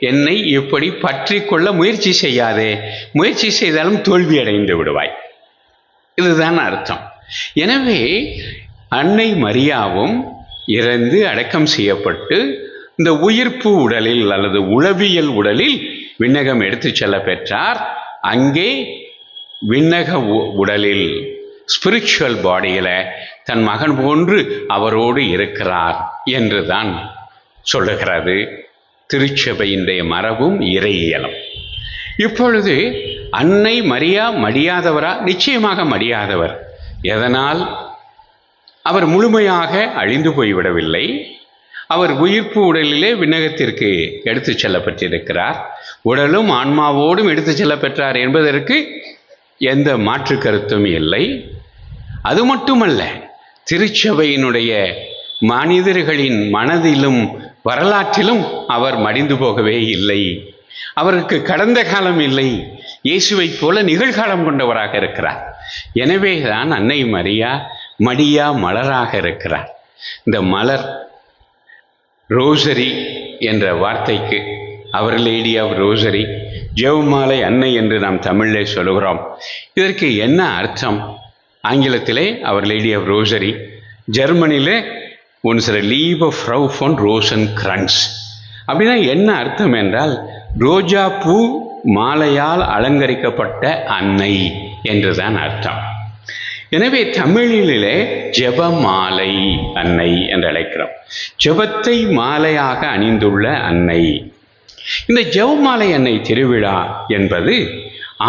என்னை இப்படி பற்றி கொள்ள முயற்சி செய்யாதே, முயற்சி செய்தாலும் தோல்வி அடைந்து விடுவாய். இதுதான் அர்த்தம். எனவே அன்னை மரியாவும் இறந்து அடக்கம் செய்யப்பட்டு இந்த உயிர்ப்பு உடலில் அல்லது உளவியல் உடலில் விண்ணகம் எடுத்து செல்ல பெற்றார். அங்கே விண்ணக உடலில், ஸ்பிரிச்சுவல் பாடியில தன் மகன் போன்று அவரோடு இருக்கிறார் என்றுதான் சொல்லுகிறது திருச்சபையினுடைய மரபும் இறையியலும். இப்பொழுது அன்னை மரியா மடியாதவரா? நிச்சயமாக மடியாதவர். எதனால்? அவர் முழுமையாக அழிந்து போய்விடவில்லை. அவர் உயிர்ப்பு உடலிலே விண்ணகத்திற்கு எடுத்து செல்லப்பட்டிருக்கிறார். உடலும் ஆன்மாவோடும் எடுத்து செல்ல பெற்றார் என்பதற்கு எந்த மாற்று கருத்தும் இல்லை. அது மட்டுமல்ல, திருச்சபையினுடைய மனிதர்களின் மனதிலும் வரலாற்றிலும் அவர் மடிந்து போகவே இல்லை. அவருக்கு கடந்த காலம் இல்லை. இயேசுவை போல நிகழ்காலம் கொண்டவராக இருக்கிறார். எனவே தான் அன்னை மரியா மடியா மலராக இருக்கிறார். இந்த மலர், ரோசரி என்ற வார்த்தைக்கு, அவர் லேடி ஆஃப் ரோசரி, ஜெபமாலை அன்னை என்று நாம் தமிழிலே சொல்லுகிறோம். இதற்கு என்ன அர்த்தம்? ஆங்கிலத்திலே அவர் லேடி ஆஃப் ரோசரி, ஜெர்மனியிலே உன்சர லீப ஃப்ரௌ ஃபோன் ரோசன் கிரன்ஸ். அப்படின்னா என்ன அர்த்தம் என்றால், ரோஜா பூ மாலையால் அலங்கரிக்கப்பட்ட அன்னை என்றுதான் அர்த்தம். எனவே தமிழிலே ஜெபமாலை அன்னை என்று அழைக்கிறோம். ஜெபத்தை மாலையாக அணிந்துள்ள அன்னை. இந்த ஜெபமாலை அன்னை திருவிழா என்பது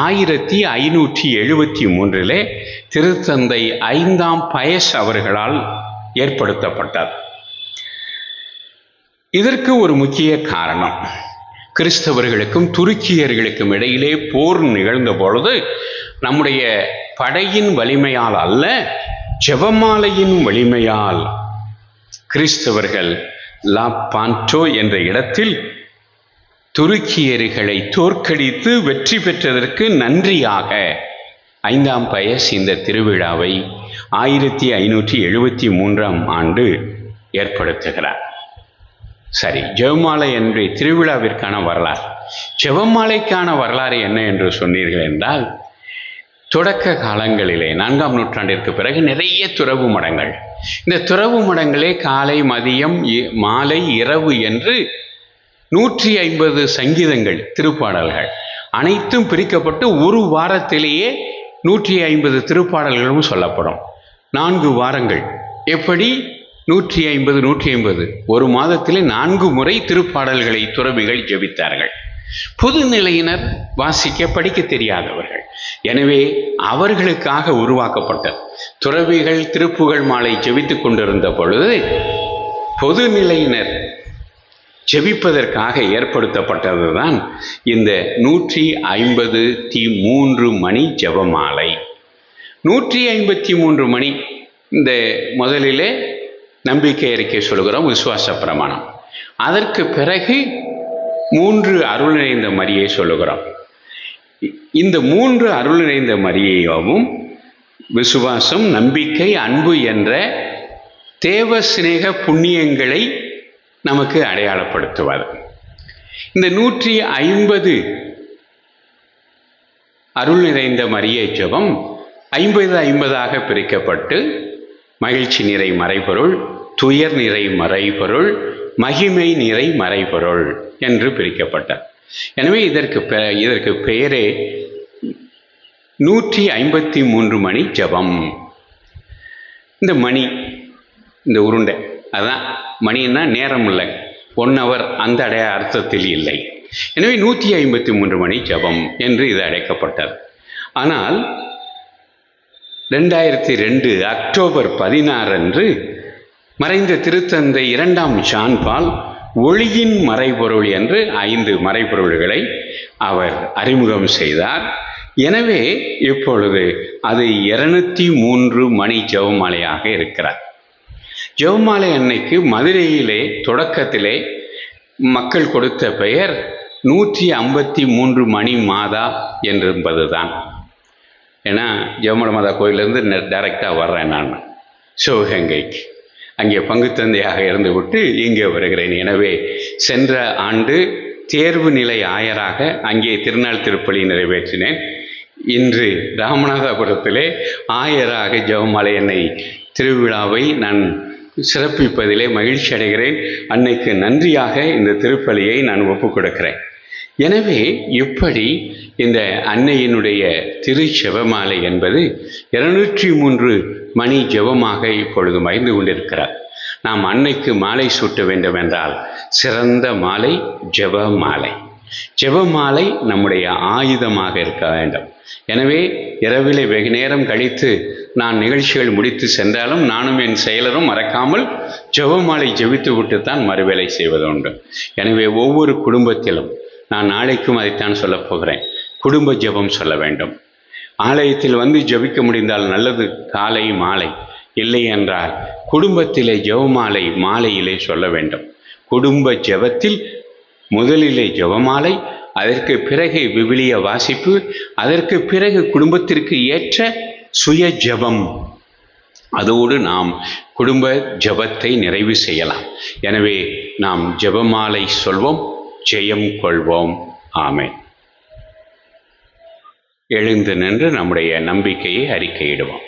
1573 திருத்தந்தை 5ஆம் பயஸ் அவர்களால் ஏற்படுத்தப்பட்டது. இதற்கு ஒரு முக்கிய காரணம், கிறிஸ்தவர்களுக்கும் துருக்கியர்களுக்கும் இடையிலே போர் நிகழ்ந்த பொழுது நம்முடைய படையின் வலிமையால் அல்ல, ஜெபமாலையின் வலிமையால் கிறிஸ்தவர்கள் லா பான்டோ என்ற இடத்தில் துருக்கியர்களை தோற்கடித்து வெற்றி பெற்றதற்கு நன்றியாக 5ஆம் பயஸ் இந்த திருவிழாவை 1573ஆம் ஆண்டு ஏற்படுத்துகிறார். சரி, ஜெபமாலை என்ற திருவிழாவிற்கான வரலாறு. ஜெபமாலைக்கான வரலாறு என்ன என்று சொன்னீர்கள் என்றால், தொடக்க காலங்களிலே 4ஆம் நூற்றாண்டிற்கு பிறகு நிறைய துறவு மடங்கள், இந்த துறவு மடங்களே காலை, மதியம், மாலை, இரவு என்று 150 சங்கீதங்கள், திருப்பாடல்கள் அனைத்தும் பிரிக்கப்பட்டு ஒரு வாரத்திலேயே 150 திருப்பாடல்களும் சொல்லப்படும். 4 வாரங்கள். எப்படி? 150 150 ஒரு மாதத்திலே 4 முறை திருப்பாடல்களை துறவிகள் ஜெபித்தார்கள். பொதுநிலையினர் வாசிக்க படிக்க தெரியாதவர்கள். எனவே அவர்களுக்காக உருவாக்கப்பட்ட துறவிகள் திருப்புகழ் மாலை ஜெபித்துக் கொண்டிருந்த பொழுது பொதுநிலையினர் ஜெபிப்பதற்காக ஏற்படுத்தப்பட்டதுதான் இந்த 153 மணி ஜெபமாலை. 153 மணி. இந்த முதலிலே நம்பிக்கை அறிக்கை சொல்கிறோம், விசுவாச பிரமாணம். அதற்கு பிறகு 3 அருள் நிறைந்த மரியை சொல்லுகிறோம். இந்த 3 அருள் நிறைந்த மரியையும் விசுவாசம், நம்பிக்கை, அன்பு என்ற தேவ சிநேக புண்ணியங்களை நமக்கு அடையாளப்படுத்துவது. இந்த 150 அருள் நிறைந்த மரியை ஜெபம் 50-50ஆக பிரிக்கப்பட்டு மகிழ்ச்சி நிறை மறைபொருள், துயர் நிறை மறைபொருள், மகிமை நிறை மறைபொருள் என்று பிரிக்கப்பட்டார். எனவே இதற்கு பெயரே 153 மணி ஜபம். இந்த மணி, இந்த உருண்டை, அதான் மணின்னா நேரம் இல்லை, 1 hour அந்த அர்த்தத்தில் இல்லை. எனவே 153 மணி ஜபம் என்று இது அழைக்கப்பட்டது. ஆனால் 2002 அக்டோபர் 16 அன்று மறைந்த திருத்தந்தை 2ஆம் ஜான் பால் ஒளியின் மறைபொருள் என்று 5 மறைபொருள்களை அவர் அறிமுகம் செய்தார். எனவே இப்பொழுது அது 203 மணி ஜெபமாலையாக இருக்கிறார். ஜெபமாலை அன்னைக்கு மதுரையிலே தொடக்கத்திலே மக்கள் கொடுத்த பெயர் 153 மணி மாதா என்பதுதான். ஏன்னா ஜெபமாலை மாதா கோயிலிருந்து டைரக்டாக வர்றேன் நான் சிவகங்கைக்கு, அங்கே பங்கு தந்தையாக இருந்து விட்டு இங்கே வருகிறேன். எனவே சென்ற ஆண்டு தேர்வு நிலை ஆயராக அங்கே திருநாள் திருப்பலி நிறைவேற்றினேன். இன்று ராமநாதபுரத்திலே ஆயராக ஜெபமாலை அன்னை திருவிழாவை நான் சிறப்பிப்பதிலே மகிழ்ச்சி அடைகிறேன். அன்னைக்கு நன்றியாக இந்த திருப்பலியை நான் ஒப்புக் கொடுக்கிறேன். எனவே இப்படி இந்த அன்னையினுடைய திரு ஜெபமாலை என்பது 203 மணி ஜெபமாக இப்பொழுது மறைந்து கொண்டிருக்கிறார். நாம் அன்னைக்கு மாலை சூட்ட வேண்டும் என்றால் சிறந்த மாலை ஜெபமாலை. ஜெபமாலை நம்முடைய ஆயுதமாக இருக்க வேண்டும். எனவே இரவிலே வெகு நேரம் கழித்து நான் நிகழ்ச்சிகள் முடித்து சென்றாலும் நானும் என் செயலரும் மறக்காமல் ஜெபமாலை ஜெபித்து விட்டுத்தான் மறுவேளை செய்வதுண்டு. எனவே ஒவ்வொரு குடும்பத்திலும் நான் நாளைக்கும் அதைத்தான் சொல்லப் போகிறேன், குடும்ப ஜெபம் சொல்ல வேண்டும். ஆலயத்தில் வந்து ஜெபிக்க முடிந்தால் நல்லது, காலை மாலை. இல்லை என்றால் குடும்பத்திலே ஜெபமாலை மாலையிலே சொல்ல வேண்டும். குடும்ப ஜெபத்தில் முதலிலே ஜெபமாலை, அதற்கு பிறகு விவிலிய வாசிப்பு, அதற்கு பிறகு குடும்பத்திற்கு ஏற்ற சுய ஜெபம். அதோடு நாம் குடும்ப ஜெபத்தை நிறைவு செய்யலாம். எனவே நாம் ஜெபமாலை சொல்வோம், ஜெயம் கொள்வோம். ஆமென். எழுந்து நின்று நம்முடைய நம்பிக்கையை அறிக்கையிடுவோம்.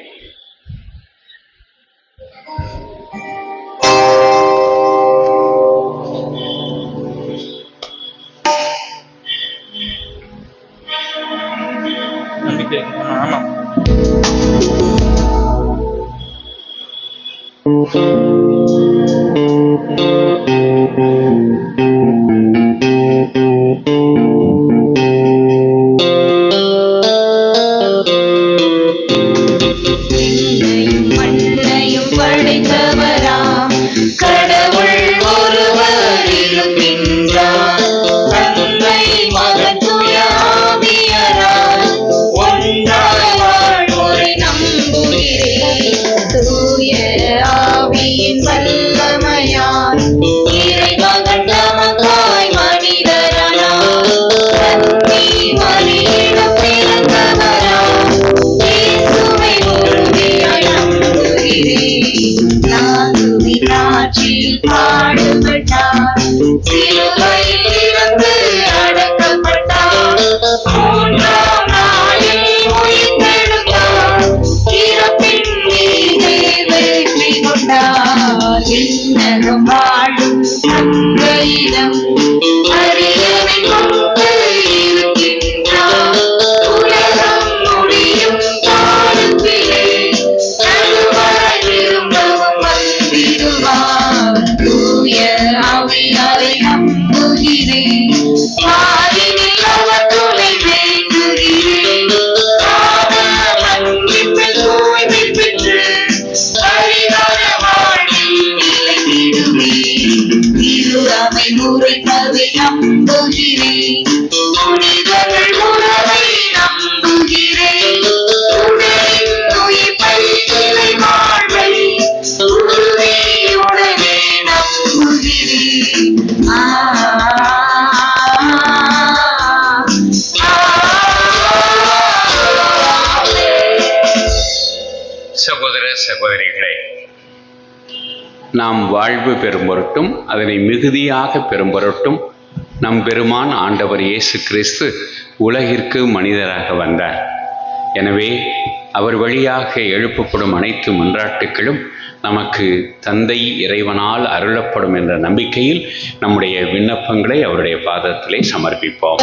மண்ணையும் படைத்தவராம் கடவுள் ஒருவர் இருக்கின்றார். தந்தை மகன் தூய ஆவியாரால் ஒன்றாய் வாழ்வோரை நம்புகிறேன். தூய ஆவியின் வல்லமையால் இறைமகன் நமக்காய் மனிதரானார். கன்னி மரியிடம் பிறந்தவராம் இயேசுவை உறுதியாய் நம்புகிறேன். நான்குவின் ஆட்சியில் பாடுபட்டார், சிலுவையில் இறந்து அடக்கப்பட்டார், 3ஆம் நாளில் உயிர்த்தெழுந்தார், இறப்பின் மீது வெற்றி கொண்டார். விண்ணகம் வாழும் தந்தையிடம் அரியணை கொண்டு இருக்கின்றார். உலகம் முடியும் காலத்திலே நடுவாய் திரும்பவும் வந்திடுவார். நம்புகிறேன். பாரினில் அவர் துணை வேண்டுகிறேன். பாவ மன்னிப்பில் தூய்மை பெற்று பரிகார வாழ்வில் நிலைத்திடுவேன். திருவை உரைப்பதை நம்புகிறேன். புனிதர்கள் உறவை நம்புகிறேன். உடலின் உயிர்ப்பை நிலை வாழ்வை உறுதியுடனே நம்புகிறேன். சகோதர சகோதரிகளே, நாம் வாழ்வு பெறும் பொருட்டும் அதனை மிகுதியாக பெறும் பொருட்டும் நம் பெருமான் ஆண்டவர் இயேசு கிறிஸ்து உலகிற்கு மனிதராக வந்தார். எனவே அவர் வழியாக எழுப்பப்படும் அனைத்து மன்றாட்டுகளும் நமக்கு தந்தை இறைவனால் அருளப்படும் என்ற நம்பிக்கையில் நம்முடைய விண்ணப்பங்களை அவருடைய பாதத்திலே சமர்ப்பிப்போம்.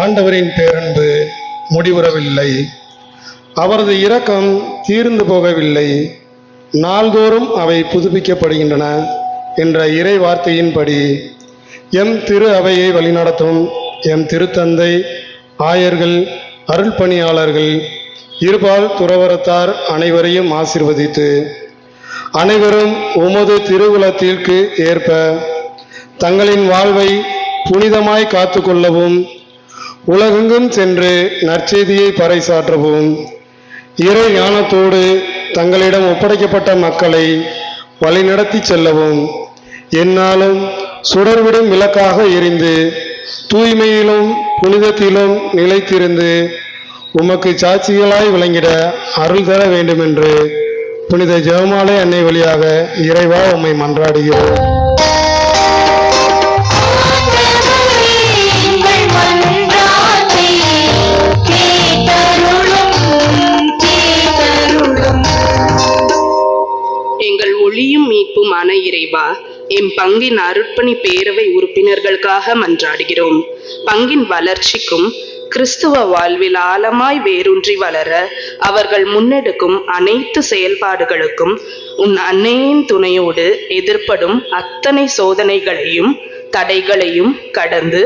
ஆண்டவரின் பேரன்பு முடிவுறவில்லை, அவரது இரக்கம் தீர்ந்து போகவில்லை, நாள்தோறும் அவை புதுப்பிக்கப்படுகின்றன என்ற இறை வார்த்தையின்படி எம் திரு அவையை வழிநடத்தும் எம் திருத்தந்தை, ஆயர்கள், அருள் பணியாளர்கள், இருபால் துறவரத்தார் அனைவரையும் ஆசீர்வதித்து அனைவரும் உமது திருவுளத்திற்கு ஏற்ப தங்களின் வாழ்வை புனிதமாய் காத்து கொள்ளவும், உலகெங்கும் சென்று நற்செய்தியை பறைசாற்றவும், இறை ஞானத்தோடு தங்களிடம் ஒப்படைக்கப்பட்ட மக்களை வழிநடத்தி செல்லவும், எந்நாளும் சுடர்விடும் விளக்காக எரிந்து தூய்மையிலும் புனிதத்திலும் நிலைத்திருந்து உமக்கு சாட்சிகளாய் விளங்கிட அருள் தர வேண்டுமென்று புனித ஜெபமாலை அன்னை வழியாக இறைவா உம்மை மன்றாடுகிறோம். எங்கள் ஒளியும் மீட்புமான இறைவா, எம் பங்கின் அருட்பணி பேரவை உறுப்பினர்களுக்காக மன்றாடுகிறோம். பங்கின் வளர்ச்சிக்கும் கிறிஸ்துவ வாழ்வில் ஆழமாய் வேரூன்றி வளர அவர்கள் முன்னெடுக்கும் அனைத்து செயல்பாடுகளுக்கும் உன் அன்னையின் துணையோடு எதிர்ப்படும் அத்தனை சோதனைகளையும் தடைகளையும் கடந்து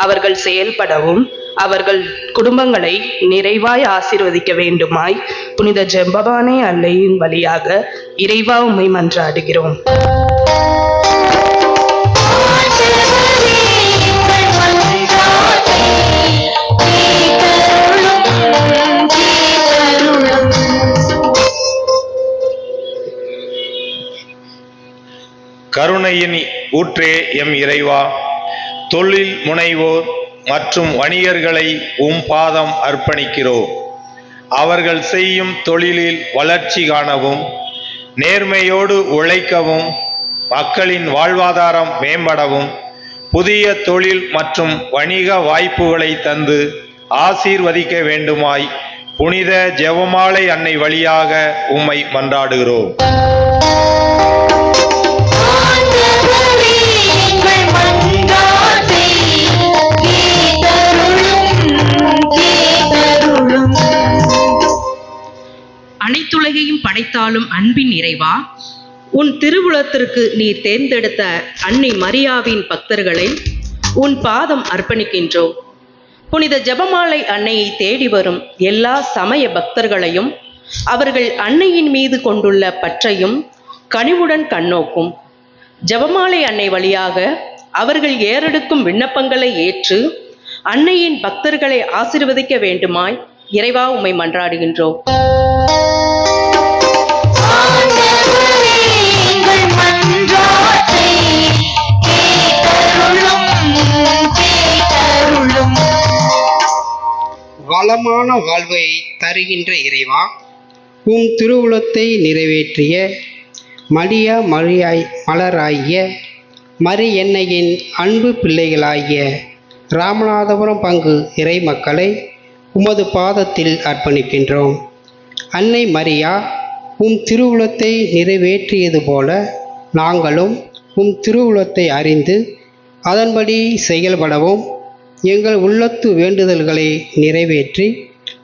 அவர்கள் செயல்படவும் அவர்கள் குடும்பங்களை நிறைவாய் ஆசீர்வதிக்க வேண்டுமாய் புனித ஜெபமாலை அன்னையின் வழியாக இறைவா உம்மை மன்றாடுகிறோம். கருணையின் ஊற்றே எம் இறைவா, தொழில் முனைவோர் மற்றும் வணிகர்களை உம் பாதம் அர்ப்பணிக்கிறோம். அவர்கள் செய்யும் தொழிலில் வளர்ச்சி காணவும், நேர்மையோடு உழைக்கவும், மக்களின் வாழ்வாதாரம் மேம்படவும், புதிய தொழில் மற்றும் வணிக வாய்ப்புகளை தந்து ஆசீர்வதிக்க வேண்டுமாய் புனித ஜெபமாலை அன்னை வழியாக உம்மை மன்றாடுகிறோம். அனைத்துலகையும் படைத்தாலும் அன்பின் இறைவா, உன் திருவுளத்திற்கு நீர் தேர்ந்தெடுத்த அன்னை மரியாவின் பக்தர்களை உன் பாதம் அர்ப்பணிக்கின்றோம். புனித ஜெபமாலை அன்னையை தேடி வரும் எல்லா சமய பக்தர்களையும் அவர்கள் அன்னையின் மீது கொண்டுள்ள பற்றையும் கனிவுடன் கண்ணோக்கும். ஜெபமாலை அன்னை வழியாக அவர்கள் ஏறெடுக்கும் விண்ணப்பங்களை ஏற்று அன்னையின் பக்தர்களை ஆசீர்வதிக்க வேண்டுமாய் இறைவா உம்மை மன்றாடுகின்றோம். வளமான வாழ்வை தருகின்ற இறைவா, உம் திருவுளத்தை நிறைவேற்றிய மலராகிய மரி எண்ணெயின் அன்பு பிள்ளைகளாகிய ராமநாதபுரம் பங்கு இறை மக்களை உமது பாதத்தில் அர்ப்பணிக்கின்றோம். அன்னை மரியா உம் திருவுளத்தை நிறைவேற்றியது போல நாங்களும் உம் திருவுளத்தை அறிந்து அதன்படி செயல்படவும் எங்கள் உள்ளத்து வேண்டுதல்களை நிறைவேற்றி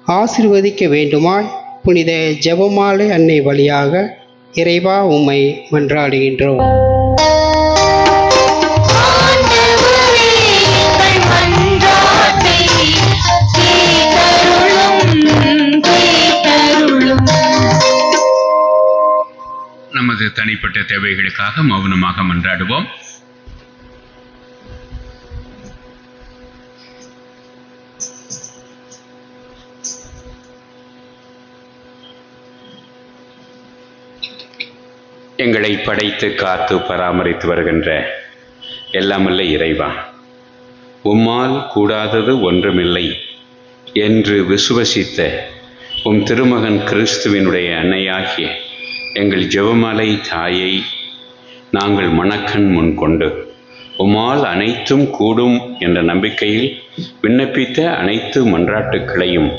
ஆசீர்வதிக்க வேண்டுமாய் புனித ஜெபமாலை அன்னை வழியாக இறைவா உம்மை மன்றாடுகின்றோம். நமது தனிப்பட்ட தேவைகளுக்காக மௌனமாக மன்றாடுவோம். எங்களை படைத்து காத்து பராமரித்து வருகின்ற எல்லாமல்ல இறைவா, உம்மால் கூடாதது ஒன்றுமில்லை என்று விசுவசித்த உம் திருமகன் கிறிஸ்துவினுடைய அன்னையாகிய எங்கள் ஜெபமாலை தாயை நாங்கள் மனக்கண் முன் கொண்டு உம்மால் அனைத்தும் கூடும் என்ற நம்பிக்கையில் விண்ணப்பித்த அனைத்து மன்றாட்டுக்களையும்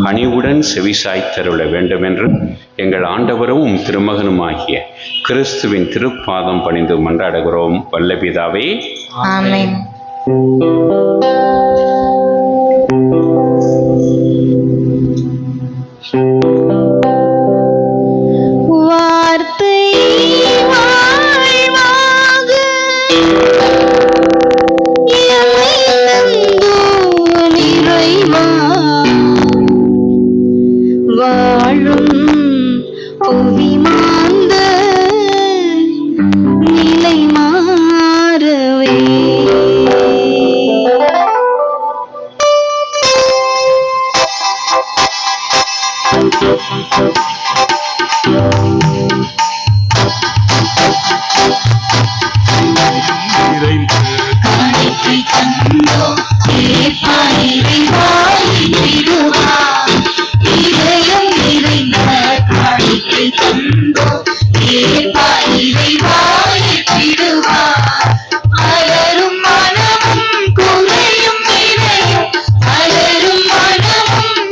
பணிவுடன் செவிசாய்த்தருள வேண்டும் என்று எங்கள் ஆண்டவரும் உம் திருமகனுமாகிய கிறிஸ்துவின் திருப்பாதம் பணிந்து மன்றாடுகிறோம் வல்ல பிதாவே. ஆமென்.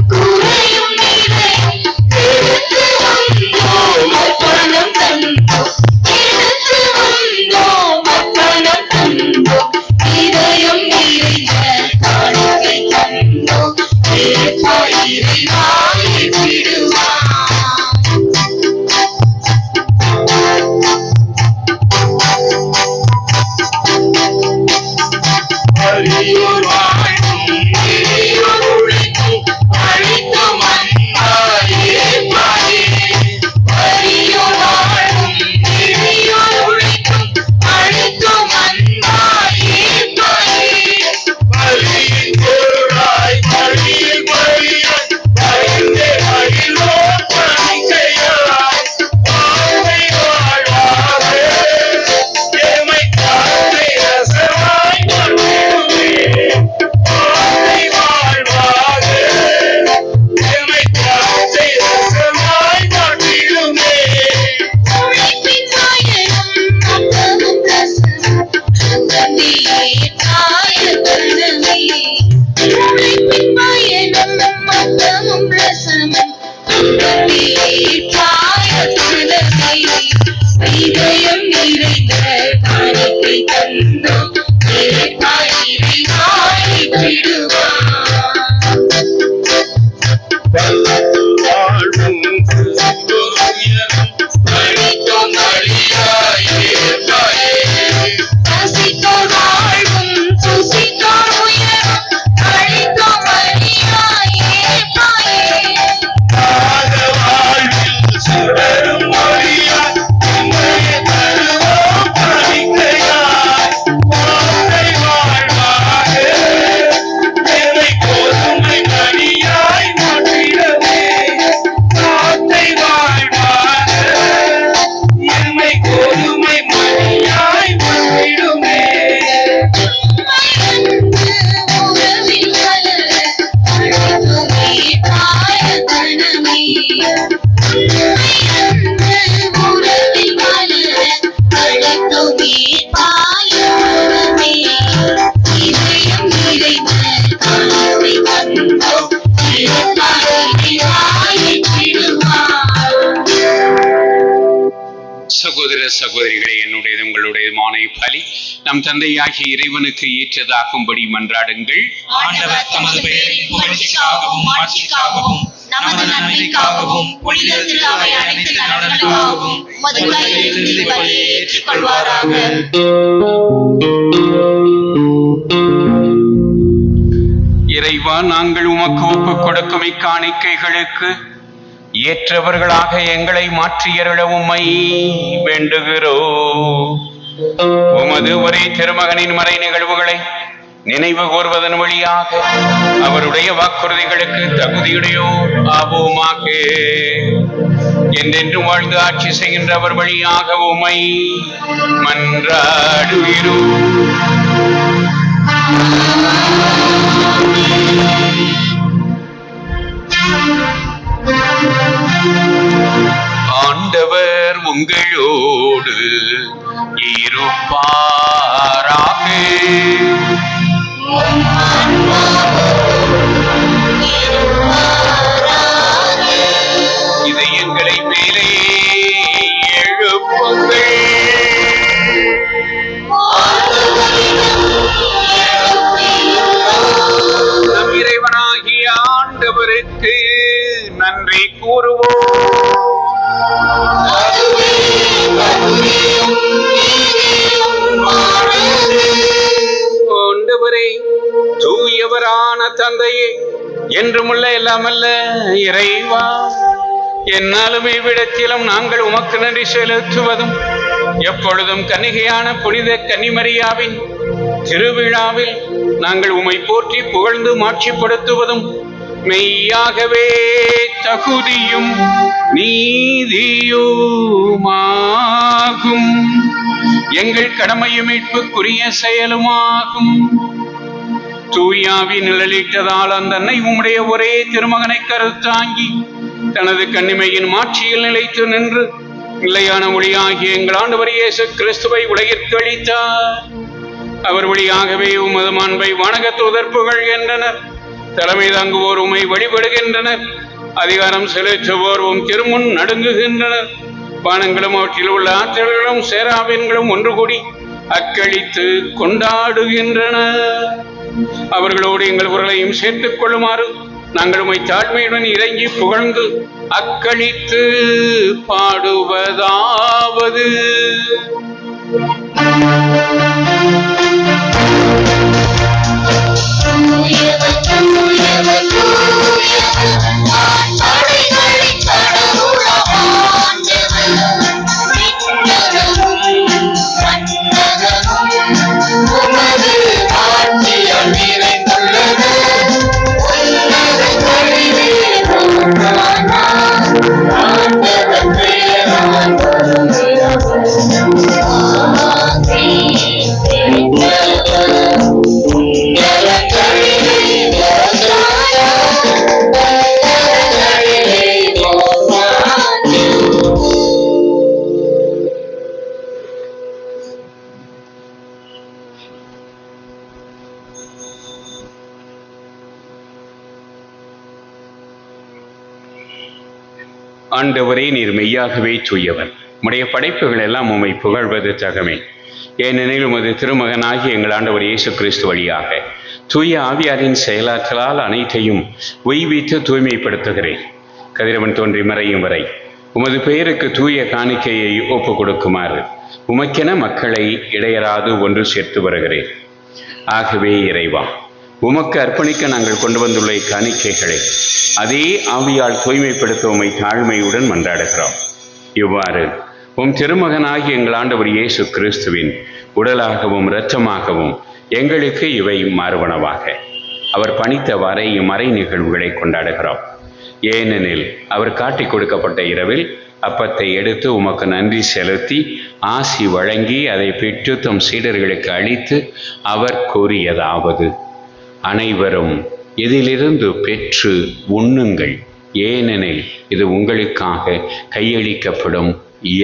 குறையும் நிறையும் சகோதரிகளே, என்னுடையது உங்களுடையதுமான பலி நம் தந்தையாகிய இறைவனுக்கு ஏற்றதாகும்படி மன்றாடுங்கள். ஆண்டவர் தமது பெயரின் புகழ்ச்சிக்காகவும் மாட்சிக்காகவும் நமது நன்மைக்காகவும் புனித திரு அவை அனைத்து நலன்களுக்காகவும் உமது கையிலிருந்து பலியை ஏற்றுக்கொள்வாராக. இறைவா, நாங்கள் உமக்கு ஒப்புக் கொடுக்கும் இக்காணிக்கைகளுக்கு ஏற்றவர்களாக எங்களை மாற்றியருள உம்மை வேண்டுகிறோம். உமது ஒரே திருமகனின் மறை நிகழ்வுகளை நினைவு கூர்வதன் வழியாக அவருடைய வாக்குறுதிகளுக்கு தகுதியுடையோர் ஆவோமாக. என்றென்றும் வாழ்ந்து ஆட்சி செய்கின்ற அவர் வழியாக உம்மை மன்றாடுகிறோம். ஆண்டவர் உங்களோடு இருப்பாராக. இதயங்களை மேலே எழுப்புங்கள். நம் இறைவனாகிய ஆண்டவருக்கு நன்றி கூறுவோம். ஆண்டவரே, தூயவரான தந்தையே, என்றுமுள்ள எல்லாமல்ல இறைவா, என்னாலும் இவ்விடத்திலும் நாங்கள் உமக்கு நன்றி செலுத்துவதும் எப்பொழுதும் கன்னிகையான புனித கன்னிமரியாவின் திருவிழாவில் நாங்கள் உம்மை போற்றி புகழ்ந்து மாட்சிப்படுத்துவதும் மெய்யாகவே தகுதியும் நீதியுமாகும். எங்கள் கடமையும் மீட்புக்குரிய செயலுமாகும். தூயாவி நிழலிட்டதால் அந்த அன்னை உம்முடைய ஒரே திருமகனை கருத்தாங்கி தனது கன்னிமையின் மாட்சியில் நிலைத்து நின்று நிலையான ஒளியாகிய எங்கள் ஆண்டவர் இயேசு கிறிஸ்துவை உலகிற்கு அளித்தார். அவர் வழியாகவே உமது மாண்பை வானக தூதர் புகழ்கின்றனர். தலைமை தாங்குவோர் உம்மை வழிபடுகின்றனர். அதிகாரம் செலுத்துவோர் உம் திருமுன் நடுங்குகின்றனர். வானங்களும் அவற்றில் உள்ள ஆற்றல்களும் சேராவின்களும் ஒன்று கூடி அக்களித்து கொண்டாடுகின்றன. அவர்களோடு எங்கள் குரலையும் சேர்த்துக் கொள்ளுமாறு நாங்கள் உம்மை தாழ்மையுடன் இறங்கி புகழ்ந்து அக்களித்து பாடுவதாவது. ஆண்டவரே, நீர் மெய்யாகவே தூயவர். உம்முடைய படைப்புகள் எல்லாம் உம்மை புகழ்வது தகமே. ஏனெனில் உமது திருமகனாகி எங்கள் ஆண்டவர் இயேசு கிறிஸ்து வழியாக தூய ஆவியாரின் செயலாற்றலால் அனைத்தையும் உய்வித்து தூய்மைப்படுத்துகிறேன். கதிரவன் தோன்றி மறையும் வரை உமது பெயருக்கு தூய காணிக்கையை ஒப்பு கொடுக்குமாறு உமக்கென மக்களை இடையராது ஒன்று சேர்த்து வருகிறேன். ஆகவே இறைவா, உமக்கு அர்ப்பணிக்க நாங்கள் கொண்டு வந்துள்ள இக்காணிக்கைகளை அதே ஆவியால் தூய்மைப்படுத்த உம்மை தாழ்மையுடன் மன்றாடுகிறோம். இவ்வாறு உம் திருமகனாகி எங்கள் ஆண்டவர் இயேசு கிறிஸ்துவின் உடலாகவும் இரத்தமாகவும் எங்களுக்கு இவை மாறுவனவாக. அவர் பணித்தவாறே இம்மறை நிகழ்வுகளை கொண்டாடுகிறோம். ஏனெனில் அவர் காட்டிக் கொடுக்கப்பட்ட இரவில் அப்பத்தை எடுத்து உமக்கு நன்றி செலுத்தி ஆசி வழங்கி அதை பெற்று தம் சீடர்களுக்கு அளித்து அவர் கூறியதாவது: அனைவரும் இதிலிருந்து பெற்று உண்ணுங்கள், ஏனெனில் இது உங்களுக்காக கையளிக்கப்படும்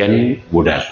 என் உடல்.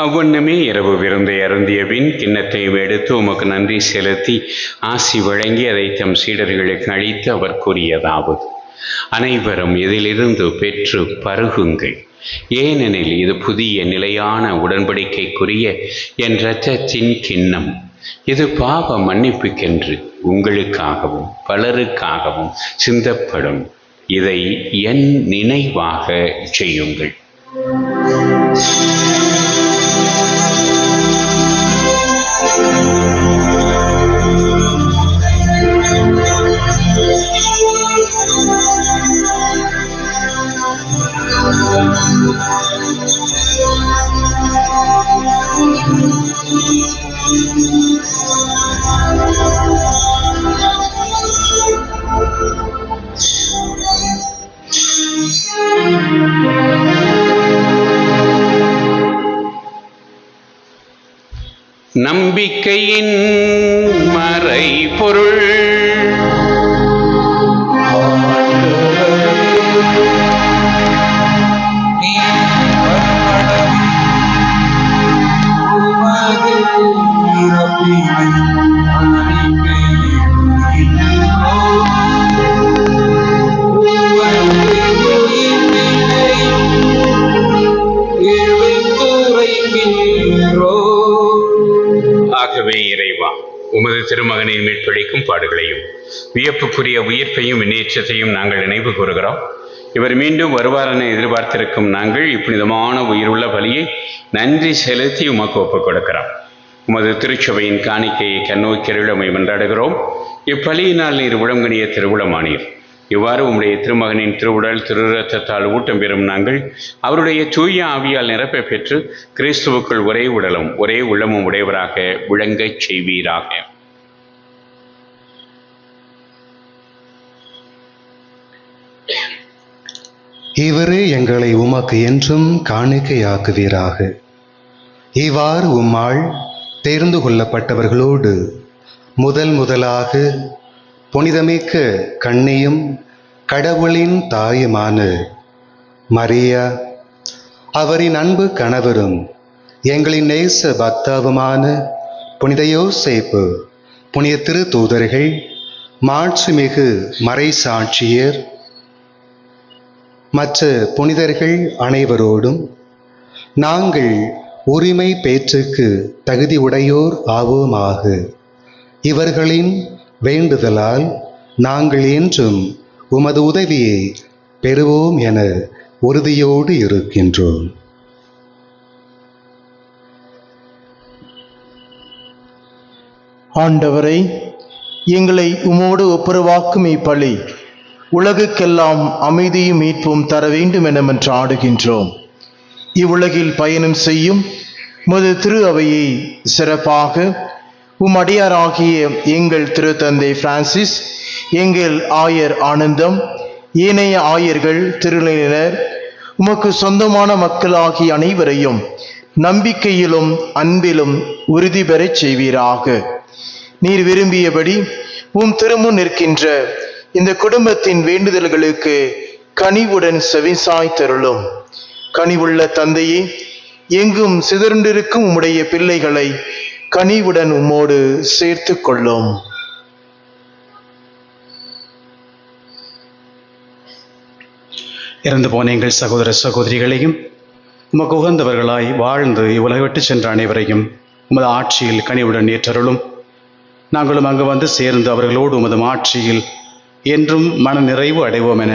அவ்வண்ணமே இரவு விருந்தை அருந்திய பின் கிண்ணத்தையும் எடுத்து உமக்கு நன்றி செலுத்தி ஆசி வழங்கி அதை தம் சீடர்களுக்கு அளித்து அவர் கூறியதாவது: அனைவரும் இதிலிருந்து பெற்று பருகுங்கள். ஏனெனில் இது புதிய நிலையான உடன்படிக்கைக்குரிய என் இரத்தத்தின் கிண்ணம். இது பாவ மன்னிப்புக்கென்று உங்களுக்காகவும் பலருக்காகவும் சிந்தப்படும். இதை என் நினைவாக செய்யுங்கள். நம்பிக்கையின் மறைபொருள். ஆகவே இறைவா, உமது திருமகனின் மீட்பளிக்கும் பாடுகளையும் வியப்புக்குரிய உயிர்ப்பையும் விண்ணேற்றத்தையும் நாங்கள் நினைவு கூறுகிறோம். இவர் மீண்டும் வருவார் என எதிர்பார்த்திருக்கும் நாங்கள் இப்புனிதமான உயிருள்ள பலியை நன்றி செலுத்தி உமக்கு ஒப்புக் கொடுக்கிறோம். உமது திருச்சபையின் காணிக்கையை கண்ணோக்கியருள் உம்மை மன்றாடுகிறோம். இப்பலியினால் நீர் உளங்கனிய திருவுளமானீர். இவ்வாறு உம்முடைய திருமகனின் திருவுடல் திரு இரத்தத்தால் ஊட்டம் பெறும் நாங்கள் அவருடைய தூய ஆவியால் நிரப்ப பெற்று கிறிஸ்துவுக்குள் ஒரே உடலும் ஒரே உள்ளமும் உடையவராக விளங்கச் செய்வீராக. இவரே எங்களை உமக்கு என்றும் காணிக்கையாக்குவீராக. இவ்வாறு உம்மால் தேர்ந்து கொள்ளப்பட்டவர்களோடு முதலாக புனிதமிக்க கன்னியும் கடவுளின் தாயுமான மரியா, அவரின் அன்பு கணவரும் எங்களின் நேச பக்தாவுமான புனித யோசேப்பு, புனித திரு தூதர்கள், மாட்சிமிகு மறை சாட்சியர் மற்ற புனிதர்கள் அனைவரோடும் நாங்கள் உரிமை பேச்சுக்கு தகுதி உடையோர் ஆவோமாக. இவர்களின் வேண்டுதலால் நாங்கள் என்றும் உமது உதவியை பெறுவோம் என உறுதியோடு இருக்கின்றோம். ஆண்டவரை, எங்களை உமோடு ஒப்புரவாக்கும் இப்பலி உலகுக்கெல்லாம் அமைதியும் மீட்பும் தர வேண்டும் என மன்றாடுகின்றோம். இவ்வுலகில் பயணம் செய்யும் உமது திரு அவையை சிறப்பாக அடியாராகிய எங்கள் திருத்தந்தை பிரான்சிஸ், எங்கள் ஆயர் ஆனந்தம், ஏனைய ஆயர்கள், திருநிலையினர், உமக்கு சொந்தமான மக்களாகிய அனைவரையும் நம்பிக்கையிலும் அன்பிலும் உறுதி பெறச் செய்வீராக. நீர் விரும்பியபடி திருமுன் நிற்கின்ற இந்த குடும்பத்தின் வேண்டுதல்களுக்கு கனிவுடன் செவிசாய் தருளும். கனிவுள்ள தந்தையே, எங்கும் சிதறண்டிருக்கும் உம்முடைய பிள்ளைகளை கனிவுடன் உம்மோடு சேர்த்து கொள்ளும். இறந்து போன எங்கள் சகோதர சகோதரிகளையும் உமக்கு உகந்தவர்களாய் வாழ்ந்து இவ்வுலகை விட்டு சென்ற அனைவரையும் உமது ஆட்சியில் கனிவுடன் ஏற்றருளும். நாங்களும் அங்கு வந்து சேர்ந்து அவர்களோடு உமது ஆட்சியில் என்றும் மன நிறைவு அடைவோம் என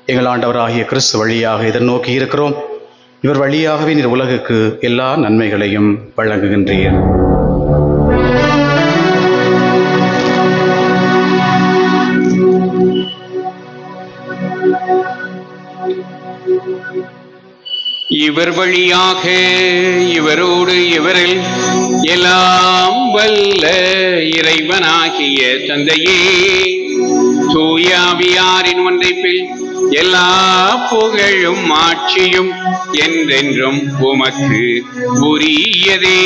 எங்கள் ஆண்டவராகிய கிறிஸ்து வழியாக எதிர்நோக்கி இருக்கிறோம். இவர் வழியாகவே நீர் உலகுக்கு எல்லா நன்மைகளையும் வழங்குகின்றீர். இவர் வழியாக இவரோடு இவரில் எல்லாம் வல்ல இறைவனாகிய தந்தையே, தூயாவியாரின் ஒன்றைப்பில் எல்லா புகழும் ஆட்சியும் என்றென்றும் உமக்கு உரியதே.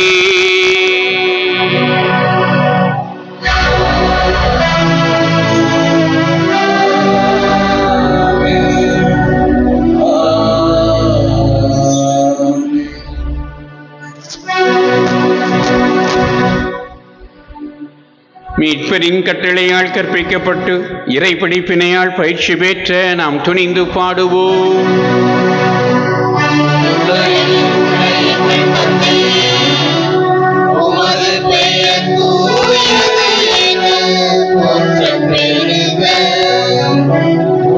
மீட்பரின் கட்டளையால் கற்பிக்கப்பட்டு இறை படிப்பினையால் பயிற்சி பெற்ற நாம் துணிந்து பாடுவோம். உமது பெயர் தூயது என போற்றப் பெறுக.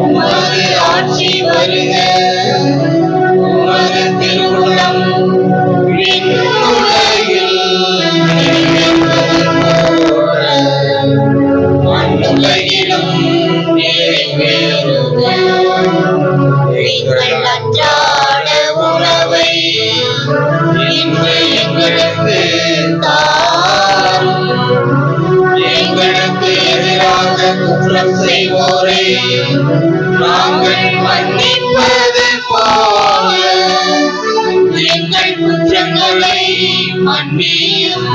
உமது ஆட்சி வருக. உமது திருவுளம் விண்ணுலகில் நிறைவேறுவது போல மண்ணுலகிலும் நிறைவேறுக. எங்கள் அன்றாட உணவை இன்று எங்களுக்கு தாரும். எங்களுக்கு எதிராக குற்றம் செய்வோரை நாங்கள் மன்னிப்பது போல எங்கள் குற்றங்களை மன்னியும்.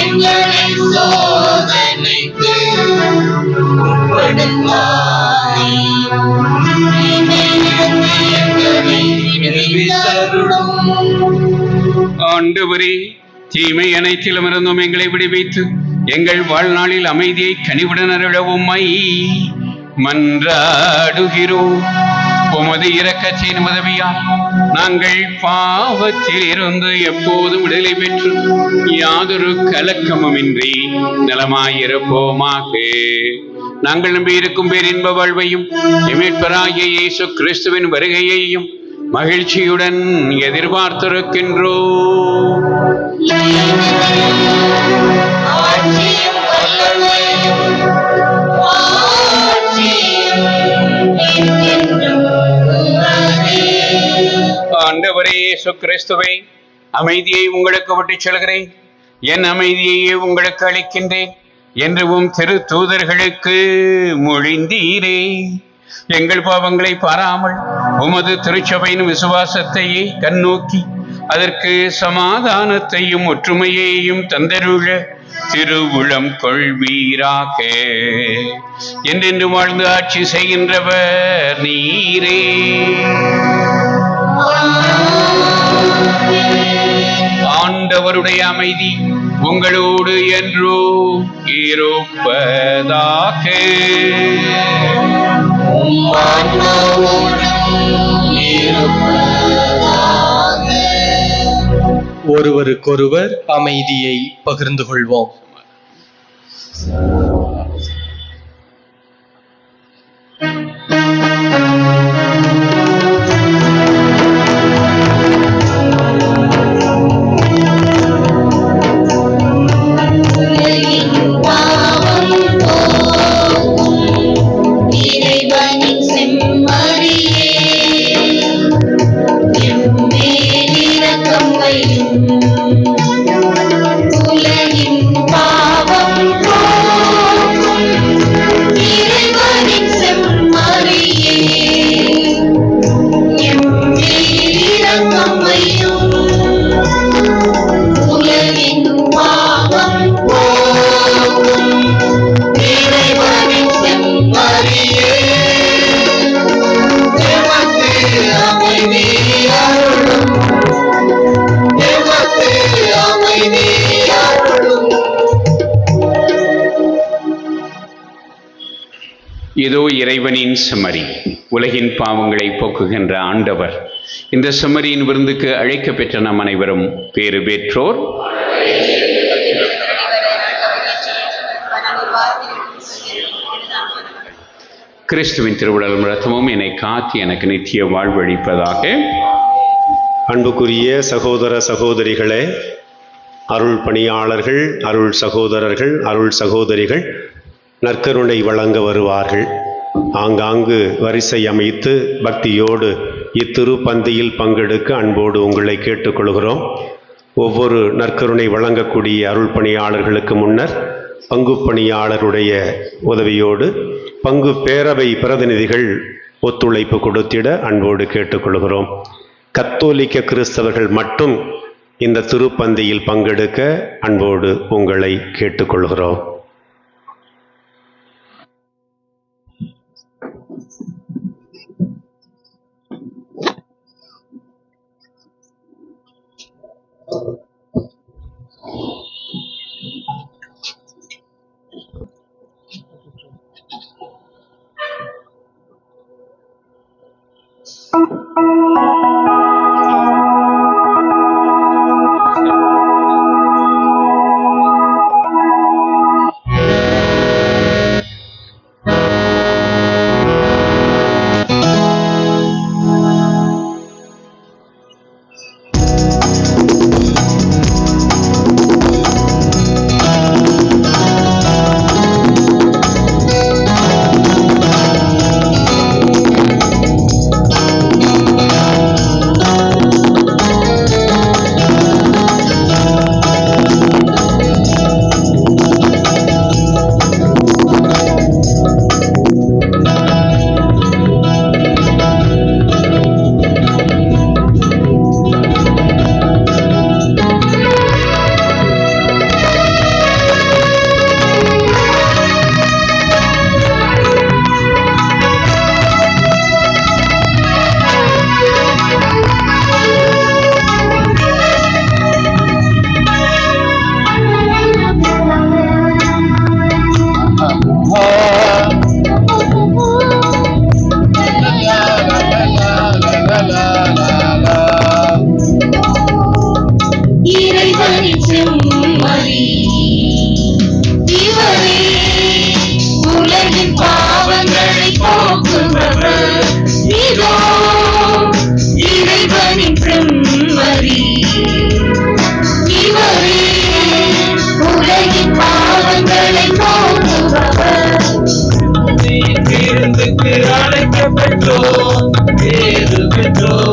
எங்களை சோதனைக்கு உட்படுத்தாதேயும். தீமையிலிருந்து எங்களை விடுவித்தருளும். ஆண்டவரே, தீமை அனைத்திலும் இருந்தும் எங்களை விடுவித்து எங்கள் வாழ்நாளில் அமைதியை கனிவுடன் அருளவும்மை மன்றாடுகிறோம். உமது இரக்கத்தின் உதவியால் நாங்கள் பாவத்தில் இருந்து எப்போதும் விடுதலை பெற்று யாதொரு கலக்கமுமின்றி நலமாயிருப்போமாக. நாங்கள் நம்பியிருக்கும் பேரின்ப வாழ்வையும் மீட்பராகிய இயேசு கிறிஸ்துவின் வருகையையும் மகிழ்ச்சியுடன் எதிர்பார்த்திருக்கின்றோம். ஆண்டவரே இயேசு கிறிஸ்துவே, அமைதியை உங்களுக்கு விட்டுச் செல்கிறேன், என் அமைதியையே உங்களுக்கு அளிக்கின்றேன் என்றும் திரு தூதர்களுக்கு மொழிந்தீரே. எங்கள் பாவங்களை பாராமல் உமது திருச்சபையின் விசுவாசத்தையே கண்ணோக்கி அதற்கு சமாதானத்தையும் ஒற்றுமையையும் தந்தருள திருவுளம் கொள்வீராக. என்றென்று வாழ்ந்து ஆட்சி செய்கின்றவர் நீரே. ஆண்டவருடைய அமைதி உங்களோடு என்றோ இருப்பதாக. ஒருவருக்கொருவர் அமைதியை பகிர்ந்து கொள்வோம். இறைவனின் செம்மறியே எம்மேல் இரக்கம் வையும். உலகின் பாவம் போக்கும் இறைவனின் செம்மறியே எம்மேல் இரக்கம் வையும். உலகின் பாவம் போக்கும் இறைவனின் செம்மறியே எமக்கு அமைதி அருளும். எமக்கு அமைதி அருளும். இதோ இறைவனின் செம்மறி, உலகின் பாவங்களை போக்குகின்ற ஆண்டவர். இந்த செம்மறியின் விருந்துக்கு அழைக்க பெற்ற நம் அனைவரும் பேறு பெற்றோர். கிறிஸ்துவின் திருவுடலும் இரத்தமும் என்னை காத்து எனக்கு நித்திய வாழ்வளிப்பதாக. அன்புக்குரிய சகோதர சகோதரிகளே, அருள் பணியாளர்கள், அருள் சகோதரர்கள், அருள் சகோதரிகள் நற்கருணை வழங்க வருவார்கள். ஆங்காங்கு வரிசை அமைத்து பக்தியோடு இத்திருப்பந்தியில் பங்கெடுக்க அன்போடு உங்களை கேட்டுக்கொள்கிறோம். ஒவ்வொரு நற்கருணை வழங்கக்கூடிய அருள் பணியாளர்களுக்கு முன்னர் பங்கு பணியாளருடைய உதவியோடு பங்கு பேரவை பிரதிநிதிகள் ஒத்துழைப்பு கொடுத்திட அன்போடு கேட்டுக்கொள்கிறோம். கத்தோலிக்க கிறிஸ்தவர்கள் மட்டும் இந்த திருப்பந்தியில் பங்கெடுக்க அன்போடு உங்களை கேட்டுக்கொள்கிறோம். இறைவனின் செம்மறி இவரே உலகின் பாவங்களை போக்குபவர். இதோ இறைவனின் செம்மறி இவரே உலகின் பாவங்களை போக்குபவர். விருந்துக்கு அழைக்கப்பட்டோம், பேறு பெற்றோம்.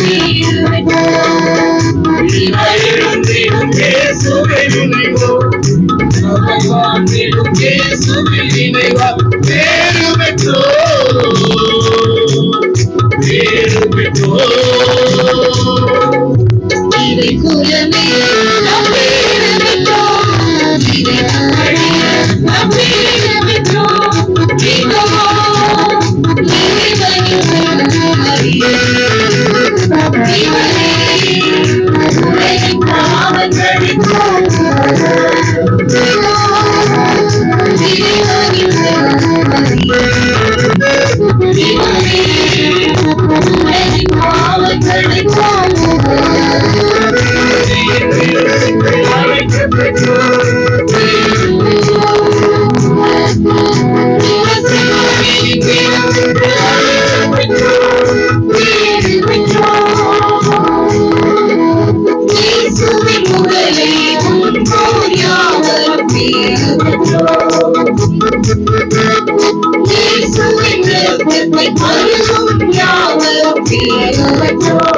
Be இறை குலமே நாம் பேறு பெற்றோம். இறை மக்களே நாம் பேறு பெற்றோம். இறைவனின் செம்மறியே இவரே உலகின் பாவங்களை போக்குபவர். இறைவனின் செம்மறியே இவரே உலகின் பாவங்களை போக்குபவர். அழைக்கப்பட்டோர் இயேசுவின் உடலை உண்போர் யாவரும் பேறு பெற்றோர். இயேசுவின் இரத்தத்தை பருகும் யாவரும் பேறு பெற்றோர்.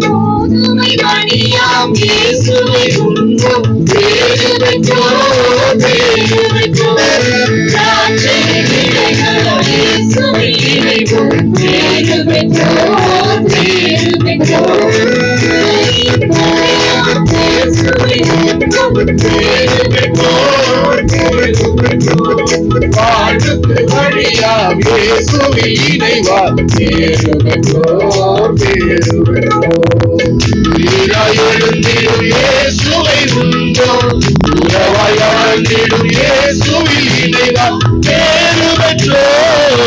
கோதுமை மணியாம் இயேசுவை உண்போம் பேறு பெற்றோர். பேறு பெற்றோர். திராட்சை விதைகளாம் இயேசுவை இணைவோம் பேறு பெற்றோர். பேறு பெற்றோர். இயேசுவை உண்போம் பேறு பெற்றோர். பேறு பெற்றோர். வாழ்வுக்கு வழியாம் இயேசுவை இணைவார் பேறு பெற்றோர். பேறு பெற்றோர். உயிராய் எழுந்திடும் இயேசுவை உண்டோம். உறவாய் வாழ்ந்திடும் இயேசுவில் இணைவார் பேறு பெற்றோர்.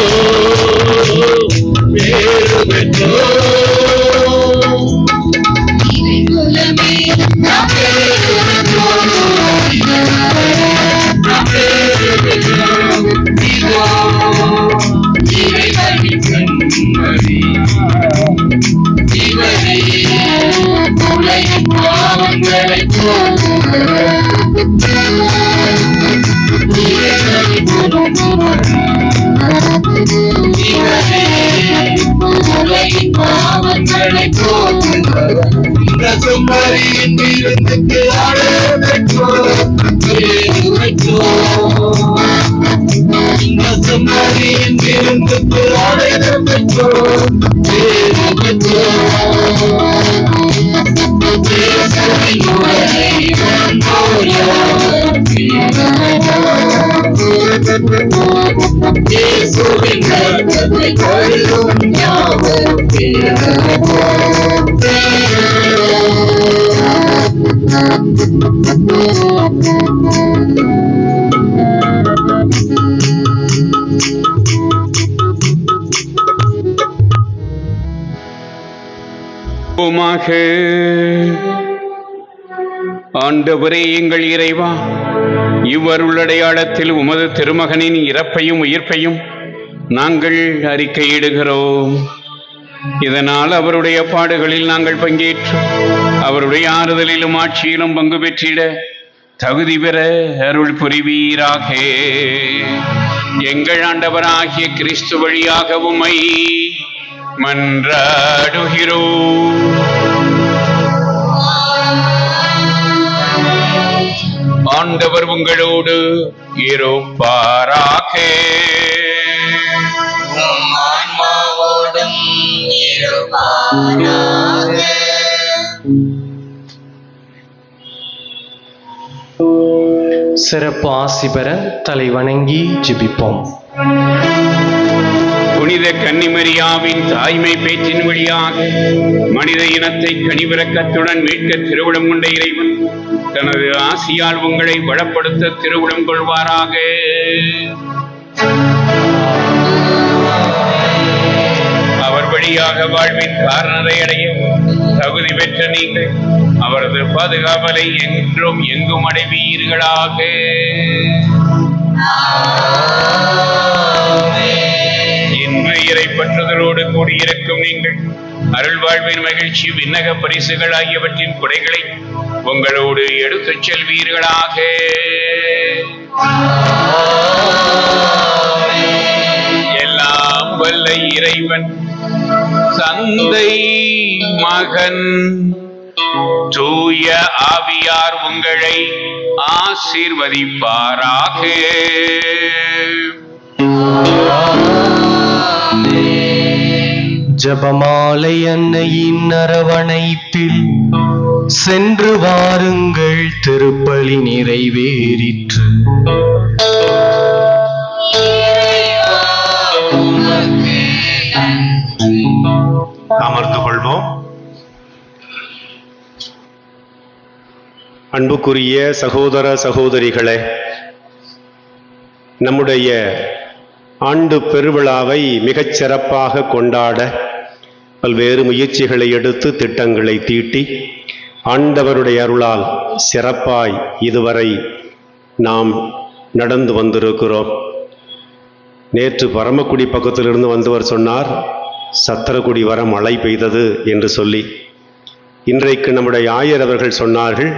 பேறு பெற்றோர். இறை குலமே நாம் பேறு பெற்றோர். நாம் பேறு பெற்றோர். இதோ இறைவனின் செம்மறி இவரே உலகின் பாவங்களை போக்குபவர். இறைவனின் இவரே உலகின் பாவங்களை போக்குபவர். இந்த செம்மறியின் விருந்துக்கு அழைப்பு பெற்றோர். பேறு பெற்றோர். இந்த செம்மறியின் விருந்துக்கு அழைப்பு பெற்றோர். பேறு பெற்றோர். இயேசுவின் உடலை உண்போர் யாவரும் பேறு பெற்றோர். இயேசுவின் இரத்தத்தை பருகும் யாவரும் பேறு பெற்றோர். ஆண்டவரே எங்கள் இறைவா, இவ்வருளடையாளத்தில் உமது திருமகனின் இறப்பையும் உயிர்ப்பையும் நாங்கள் அறிக்கையிடுகிறோம். இதனால் அவருடைய பாடுகளில் நாங்கள் பங்கேற்று அவருடைய ஆறுதலிலும் ஆட்சியிலும் பங்கு பெற்றிட தகுதி பெற அருள் புரிவீராக. எங்கள் ஆண்டவராகிய கிறிஸ்து வழியாக உம்மை மன்றாடுகிறோம். ஆண்டவர் உங்களோடு இருப்பாராக. ஆன்மாவோடும் இருப்பாராக. சிறப்பு ஆசி பெற தலை வணங்கி ஜெபிப்போம். புனித கன்னிமரியாவின் தாய்மை பேச்சின் வழியாக மனித இனத்தை கனிவிரக்கத்துடன் மீட்க திருவுளம் கொண்ட இறைவன் தனது ஆசியால் உங்களை வளப்படுத்த திருவுளம் கொள்வாராக. அவர் வழியாக வாழ்வின் காரணரை அடைய தகுதி பெற்ற நீங்கள் அவரது பாதுகாவலை என்றும் எங்கும் அடைவீர்களாக. இன்று இறைப்பற்றுதலோடு கூடியிருக்கும் நீங்கள் அருள் வாழ்வின் மகிழ்ச்சி விண்ணக பரிசுகள் ஆகியவற்றின் குறைகளை உங்களோடு எடுத்துச் செல்வீர்களாக. எல்லாம் வல்ல இறைவன் தந்தை மகன் தூய ஆவியார் உங்களை ஆசீர்வதிப்பாராக. ஜெபமாலை அன்னையின் அரவணைப்பில் சென்று வாருங்கள், திருப்பலி நிறைவேறிற்று. அமர்ந்து கொள்வோம். அன்புக்குரிய சகோதர சகோதரிகளே, நம்முடைய ஆண்டு பெருவிழாவை மிகச் சிறப்பாக கொண்டாட பல்வேறு முயற்சிகளை எடுத்து திட்டங்களை தீட்டி ஆண்டவருடைய அருளால் சிறப்பாய் இதுவரை நாம் நடந்து வந்திருக்கிறோம். நேற்று பரமக்குடி பக்கத்திலிருந்து வந்தவர் சொன்னார், சத்திரக்குடி வர மழை பெய்தது என்று சொல்லி. இன்றைக்கு நம்முடைய ஆயர் அவர்கள் சொன்னார்கள்,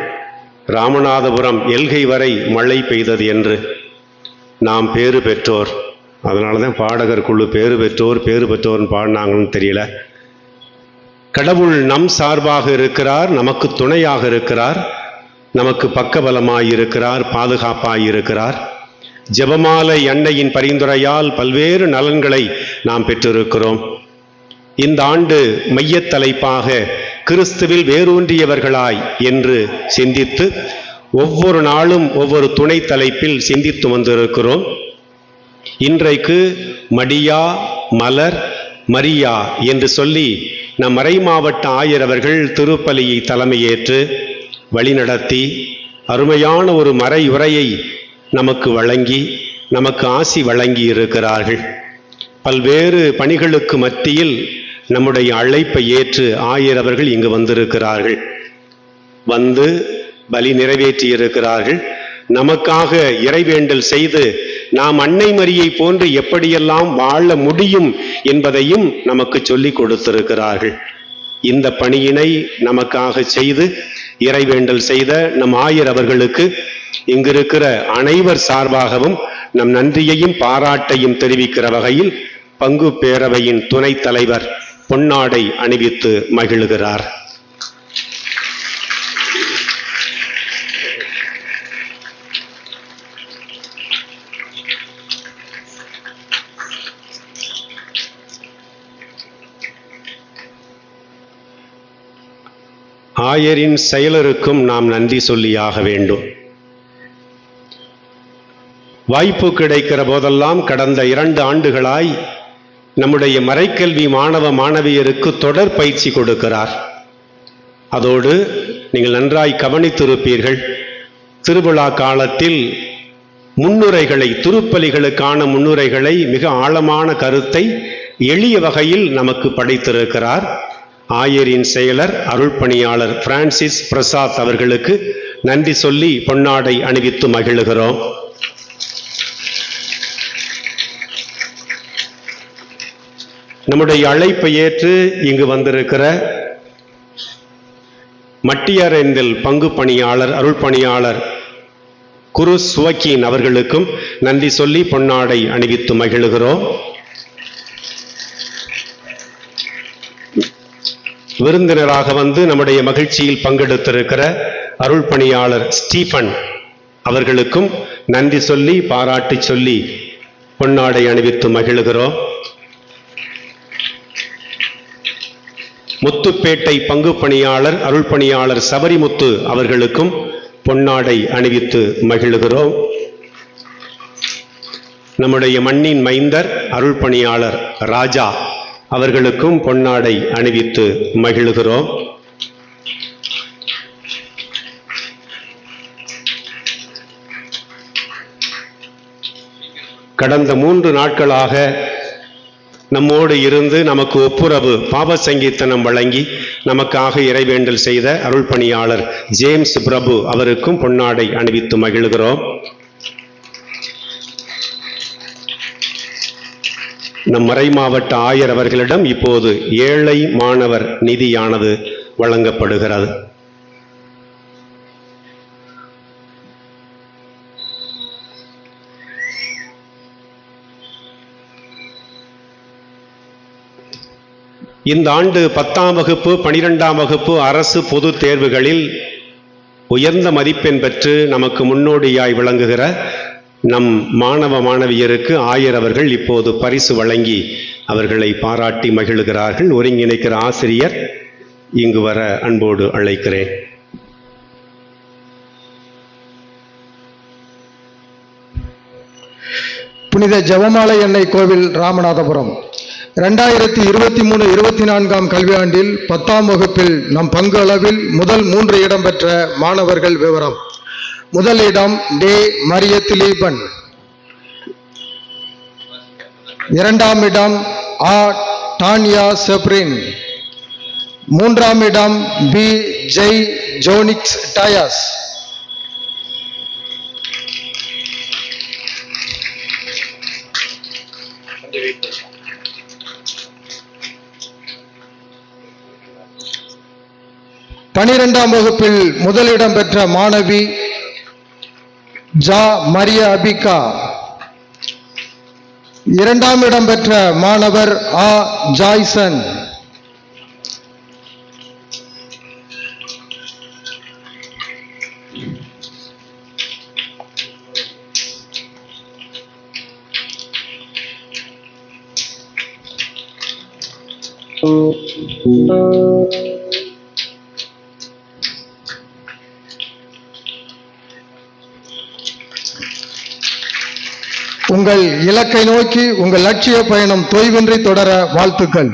ராமநாதபுரம் எல்கை வரை மழை பெய்தது என்று. நாம் பேறு பெற்றோர். அதனால தான் பாடகர் குழு பேறு பெற்றோர்னு பாடினாங்கன்னு தெரியல. கடவுள் நம் சார்பாக இருக்கிறார், நமக்கு துணையாக இருக்கிறார், நமக்கு பக்கபலமாய் இருக்கிறார், பாதுகாப்பாய் இருக்கிறார். ஜெபமாலை அன்னையின் பரிந்துரையால் பல்வேறு நலன்களை நாம் பெற்றிருக்கிறோம். இந்த ஆண்டு மையத் தலைப்பாக கிறிஸ்துவில் வேரூன்றியவர்களாய் என்று சிந்தித்து ஒவ்வொரு நாளும் ஒவ்வொரு துணை தலைப்பில் சிந்தித்து வந்திருக்கிறோம். இன்றைக்கு மடியா மலர் மரியா என்று சொல்லி நம் மறை மாவட்ட ஆயர் அவர்கள் திருப்பலியை தலைமையேற்று வழிநடத்தி அருமையான ஒரு மறை உரையை நமக்கு வழங்கி நமக்கு ஆசி வழங்கி இருக்கிறார்கள். பல்வேறு பணிகளுக்கு மத்தியில் நம்முடைய அழைப்பை ஏற்று ஆயர் அவர்கள் இங்கு வந்திருக்கிறார்கள். வந்து பலி நிறைவேற்றி இருக்கிறார்கள். நமக்காக இறைவேண்டல் செய்து நாம் அன்னை மரியை போன்று எப்படியெல்லாம் வாழ முடியும் என்பதையும் நமக்கு சொல்லிக் கொடுத்திருக்கிறார்கள். இந்த பணியினை நமக்காக செய்து இறைவேண்டல் செய்த நம் ஆயர் அவர்களுக்கு இங்கிருக்கிற அனைவர் சார்பாகவும் நம் நன்றியையும் பாராட்டையும் தெரிவிக்கிற வகையில் பங்கு பேரவையின் துணைத் தலைவர் பொன்னாடை அணிவித்து மகிழ்கிறார். ஆயரின் செயலருக்கும் நாம் நன்றி சொல்லியாக வேண்டும். வாய்ப்பு கிடைக்கிற போதெல்லாம் கடந்த 2 ஆண்டுகளாய் நம்முடைய மறைக்கல்வி மாணவ மாணவியருக்கு தொடர் பயிற்சி கொடுக்கிறார். அதோடு நீங்கள் நன்றாய் கவனித்திருப்பீர்கள், திருவிழா காலத்தில் முன்னுரைகளை, திருப்பலிகளுக்கான முன்னுரைகளை மிக ஆழமான கருத்தை எளிய வகையில் நமக்கு படைத்திருக்கிறார். ஆயரின் செயலர் அருள் பணியாளர் பிரான்சிஸ் பிரசாத் அவர்களுக்கு நன்றி சொல்லி பொன்னாடை அணிவித்து மகிழ்கிறோம். நம்முடைய அழைப்பை ஏற்று இங்கு வந்திருக்கிற மட்டியரேந்தில் பங்கு பணியாளர் அருள் பணியாளர் குரு சுவக்கீன் அவர்களுக்கும் நன்றி சொல்லி பொன்னாடை அணிவித்து மகிழ்கிறோம். விருந்தினராக வந்து நம்முடைய மகிழ்ச்சியில் பங்கெடுத்திருக்கிற அருள் பணியாளர் ஸ்டீபன் அவர்களுக்கும் நன்றி சொல்லி பாராட்டி சொல்லி பொன்னாடை அணிவித்து மகிழ்கிறோம். முத்துப்பேட்டை பங்கு பணியாளர் அருள் பணியாளர் சபரிமுத்து அவர்களுக்கும் பொன்னாடை அணிவித்து மகிழ்கிறோம். நம்முடைய மண்ணின் மைந்தர் அருள் பணியாளர் ராஜா அவர்களுக்கும் பொன்னாடை அணிவித்து மகிழ்கிறோம். கடந்த 3 நாட்களாக நம்மோடு இருந்து நமக்கு ஒப்புரவு பாவ சங்கீர்த்தனம் வழங்கி நமக்காக இறைவேண்டல் செய்த அருள் பணியாளர் ஜேம்ஸ் பிரபு அவருக்கும் பொன்னாடை அணிவித்து மகிழ்கிறோம். நம் மறைமாவட்ட ஆயர் அவர்களிடம் இப்போது ஏழை மாணவர் நிதியானது வழங்கப்படுகிறது. இந்த ஆண்டு 10ஆம் வகுப்பு 12ஆம் வகுப்பு அரசு பொதுத் தேர்வுகளில் உயர்ந்த மதிப்பெண் பெற்று நமக்கு முன்னோடியாய் விளங்குகிற நம் மாணவ மாணவியருக்கு ஆயர் அவர்கள் இப்போது பரிசு வழங்கி அவர்களை பாராட்டி மகிழ்கிறார்கள். ஒருங்கிணைக்கிற ஆசிரியர் இங்கு வர அன்போடு அழைக்கிறேன். புனித ஜெபமாலை அன்னை கோவில் ராமநாதபுரம் 2023-24 கல்வியாண்டில் 10ஆம் வகுப்பில் நம் பங்கு அளவில் முதல் 3 இடம் பெற்ற மாணவர்கள் விவரம். முதல் இடம் டே மரிய திலீபன், 2ஆம் இடம் ஆ டானியா செப்ரின், 3ஆம் இடம் பி ஜெய் ஜோனிக்ஸ் டயாஸ், பனிரெண்டாம் வகுப்பில் முதலிடம் பெற்ற மாணவி ஜா மரிய அபிகா, 2ஆம் இடம் பெற்ற மாணவர் ஆ ஜாய்சன், 'உங்கள் இலக்கை நோக்கி உங்கள் லட்சிய பயணம் தொய்வின்றி தொடர வாழ்த்துக்கள்.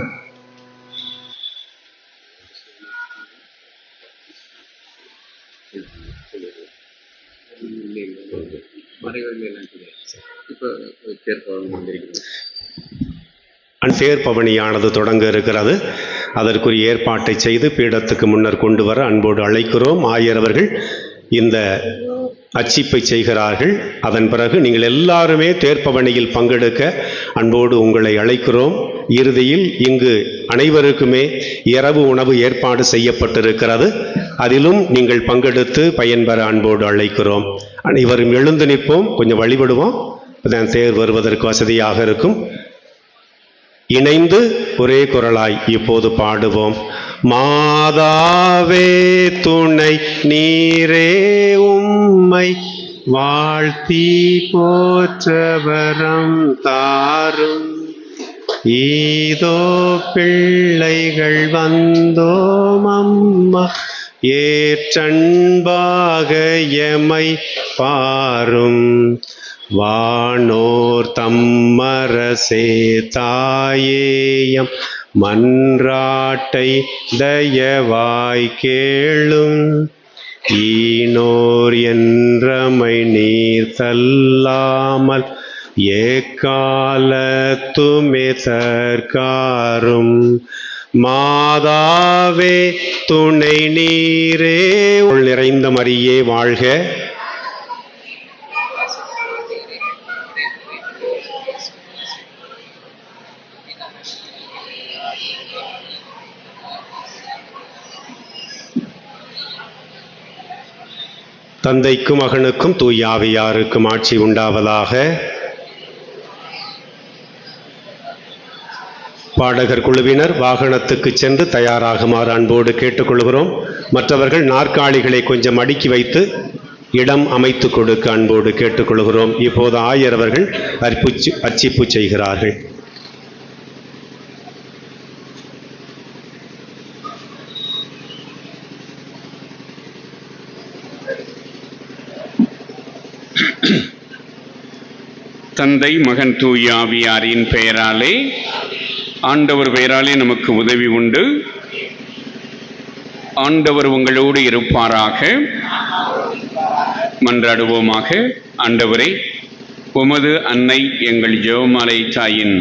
தேர் பவனியானது தொடங்க இருக்கிறது. அதற்குரிய ஏற்பாட்டை செய்து பீடத்துக்கு முன்னர் கொண்டு வர அன்போடு அழைக்கிறோம். ஆயர் அவர்கள் இந்த அச்சிப்பை செய்கிறார்கள். அதன் பிறகு நீங்கள் எல்லாருமே தேர்ப்பவனியில் பங்கெடுக்க அன்போடு உங்களை அழைக்கிறோம். இறுதியில் இங்கு அனைவருக்குமே இரவு உணவு ஏற்பாடு செய்யப்பட்டிருக்கிறது. அதிலும் நீங்கள் பங்கெடுத்து பயன்பெற அன்போடு அழைக்கிறோம். அனைவரும் எழுந்து நிற்போம், கொஞ்சம் வழிபடுவோம். அப்பதான் தேர் வருவதற்கு வசதியாக இருக்கும். இணைந்து ஒரே குரலாய் இப்போது பாடுவோம். மாதாவே துணை நீரே உம்மை வாழ்த்தி போற்றவரம் தாரும். ஈதோ பிள்ளைகள் வந்தோம் அம்மா, ஏற்றன்பாக எமை பாரும். வானோர் தம்மரசே தாயேயம் மன்றாட்டை தயவாய் கேளும். ஈனோர் என்றமை நீர் தள்ளாமல் ஏக்காலத்துமே தற்காரும். மாதாவே துணை நீரே நிறைந்த மரியே வாழ்க. தந்தைக்கும் மகனுக்கும் தூய ஆவியாருக்கும் ஆட்சி உண்டாவதாக. பாடகர் குழுவினர் வாகனத்துக்கு சென்று தயாராகுமாறு அன்போடு கேட்டுக்கொள்கிறோம். மற்றவர்கள் நாற்காலிகளை கொஞ்சம் அடுக்கி வைத்து இடம் அமைத்து கொடுக்க அன்போடு கேட்டுக்கொள்கிறோம். இப்போது ஆயர் அவர்கள் அர்ச்சிப்பு செய்கிறார்கள். தந்தை மகன் தூய ஆவியாரின் பெயராலே, ஆண்டவர் பெயராலே நமக்கு உதவி உண்டு. ஆண்டவர் உங்களோடு இருப்பாராக. மன்றாடுவோமாக. ஆண்டவரே, உமது அன்னை எங்கள் ஜெபமாலை தாயின்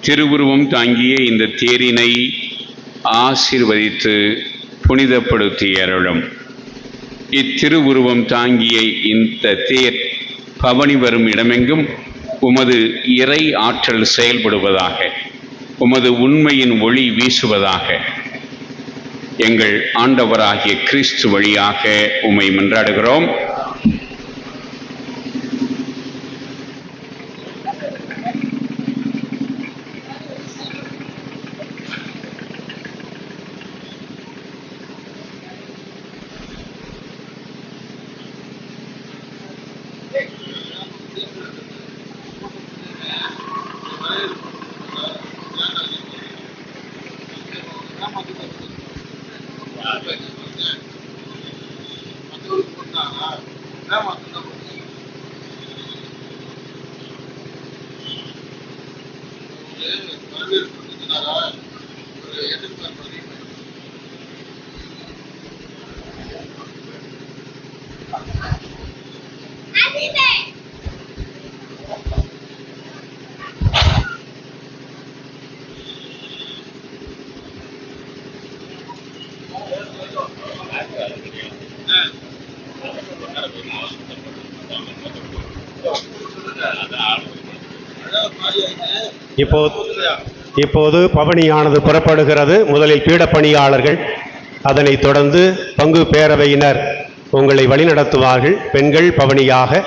திருவுருவம் தாங்கிய இந்த தேரினை ஆசீர்வதித்து புனிதப்படுத்தி அருளும். இத்திருவுருவம் தாங்கிய இந்த தேர் பவனி வரும் இடமெங்கும் உமது இறை ஆற்றல் செயல்படுவதாக, உமது உண்மையின் ஒளி வீசுவதாக. எங்கள் ஆண்டவராகிய கிறிஸ்து வழியாக உம்மை மன்றாடுகிறோம். இப்போது பவனியானது புறப்படுகிறது. முதலில் பீடப்பணியாளர்கள், அதனைத் தொடர்ந்து பங்கு பேரவையினர் உங்களை வழிநடத்துவார்கள். பெண்கள் பவனியாக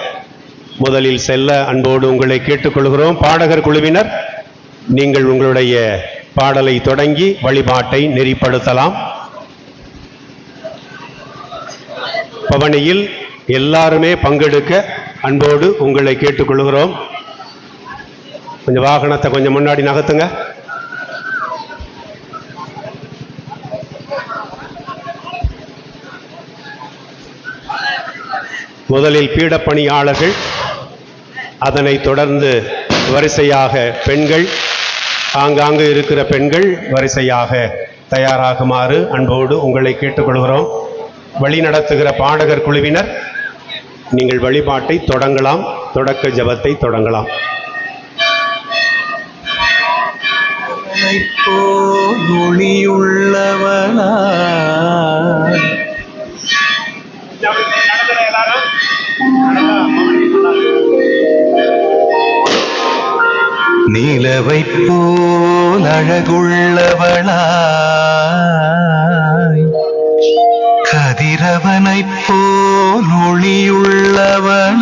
முதலில் செல்ல அன்போடு உங்களை கேட்டுக்கொள்கிறோம். பாடகர் குழுவினர், நீங்கள் உங்களுடைய பாடலை தொடங்கி வழிபாட்டை நெறிப்படுத்தலாம். பவனியில் எல்லாருமே பங்கெடுக்க அன்போடு உங்களை கேட்டுக்கொள்கிறோம். கொஞ்சம் வாகனத்தை கொஞ்சம் முன்னாடி நகர்த்துங்க. முதலில் பீடப்பணியாளர்கள், அதனைத் தொடர்ந்து வரிசையாக பெண்கள், ஆங்காங்கு இருக்கிற பெண்கள் வரிசையாக தயாராகுமாறு அன்போடு உங்களை கேட்டுக்கொள்கிறோம். வழிநடத்துகிற பாடகர் குழுவினர், நீங்கள் வழிபாட்டை தொடங்கலாம். தொடக்க ஜெபத்தை தொடங்கலாம். ஒளியுள்ளவனா நிலவைப் போல் அழகுள்ளவளாய், கதிரவனைப் போல் ஒளியுள்ளவளாய்.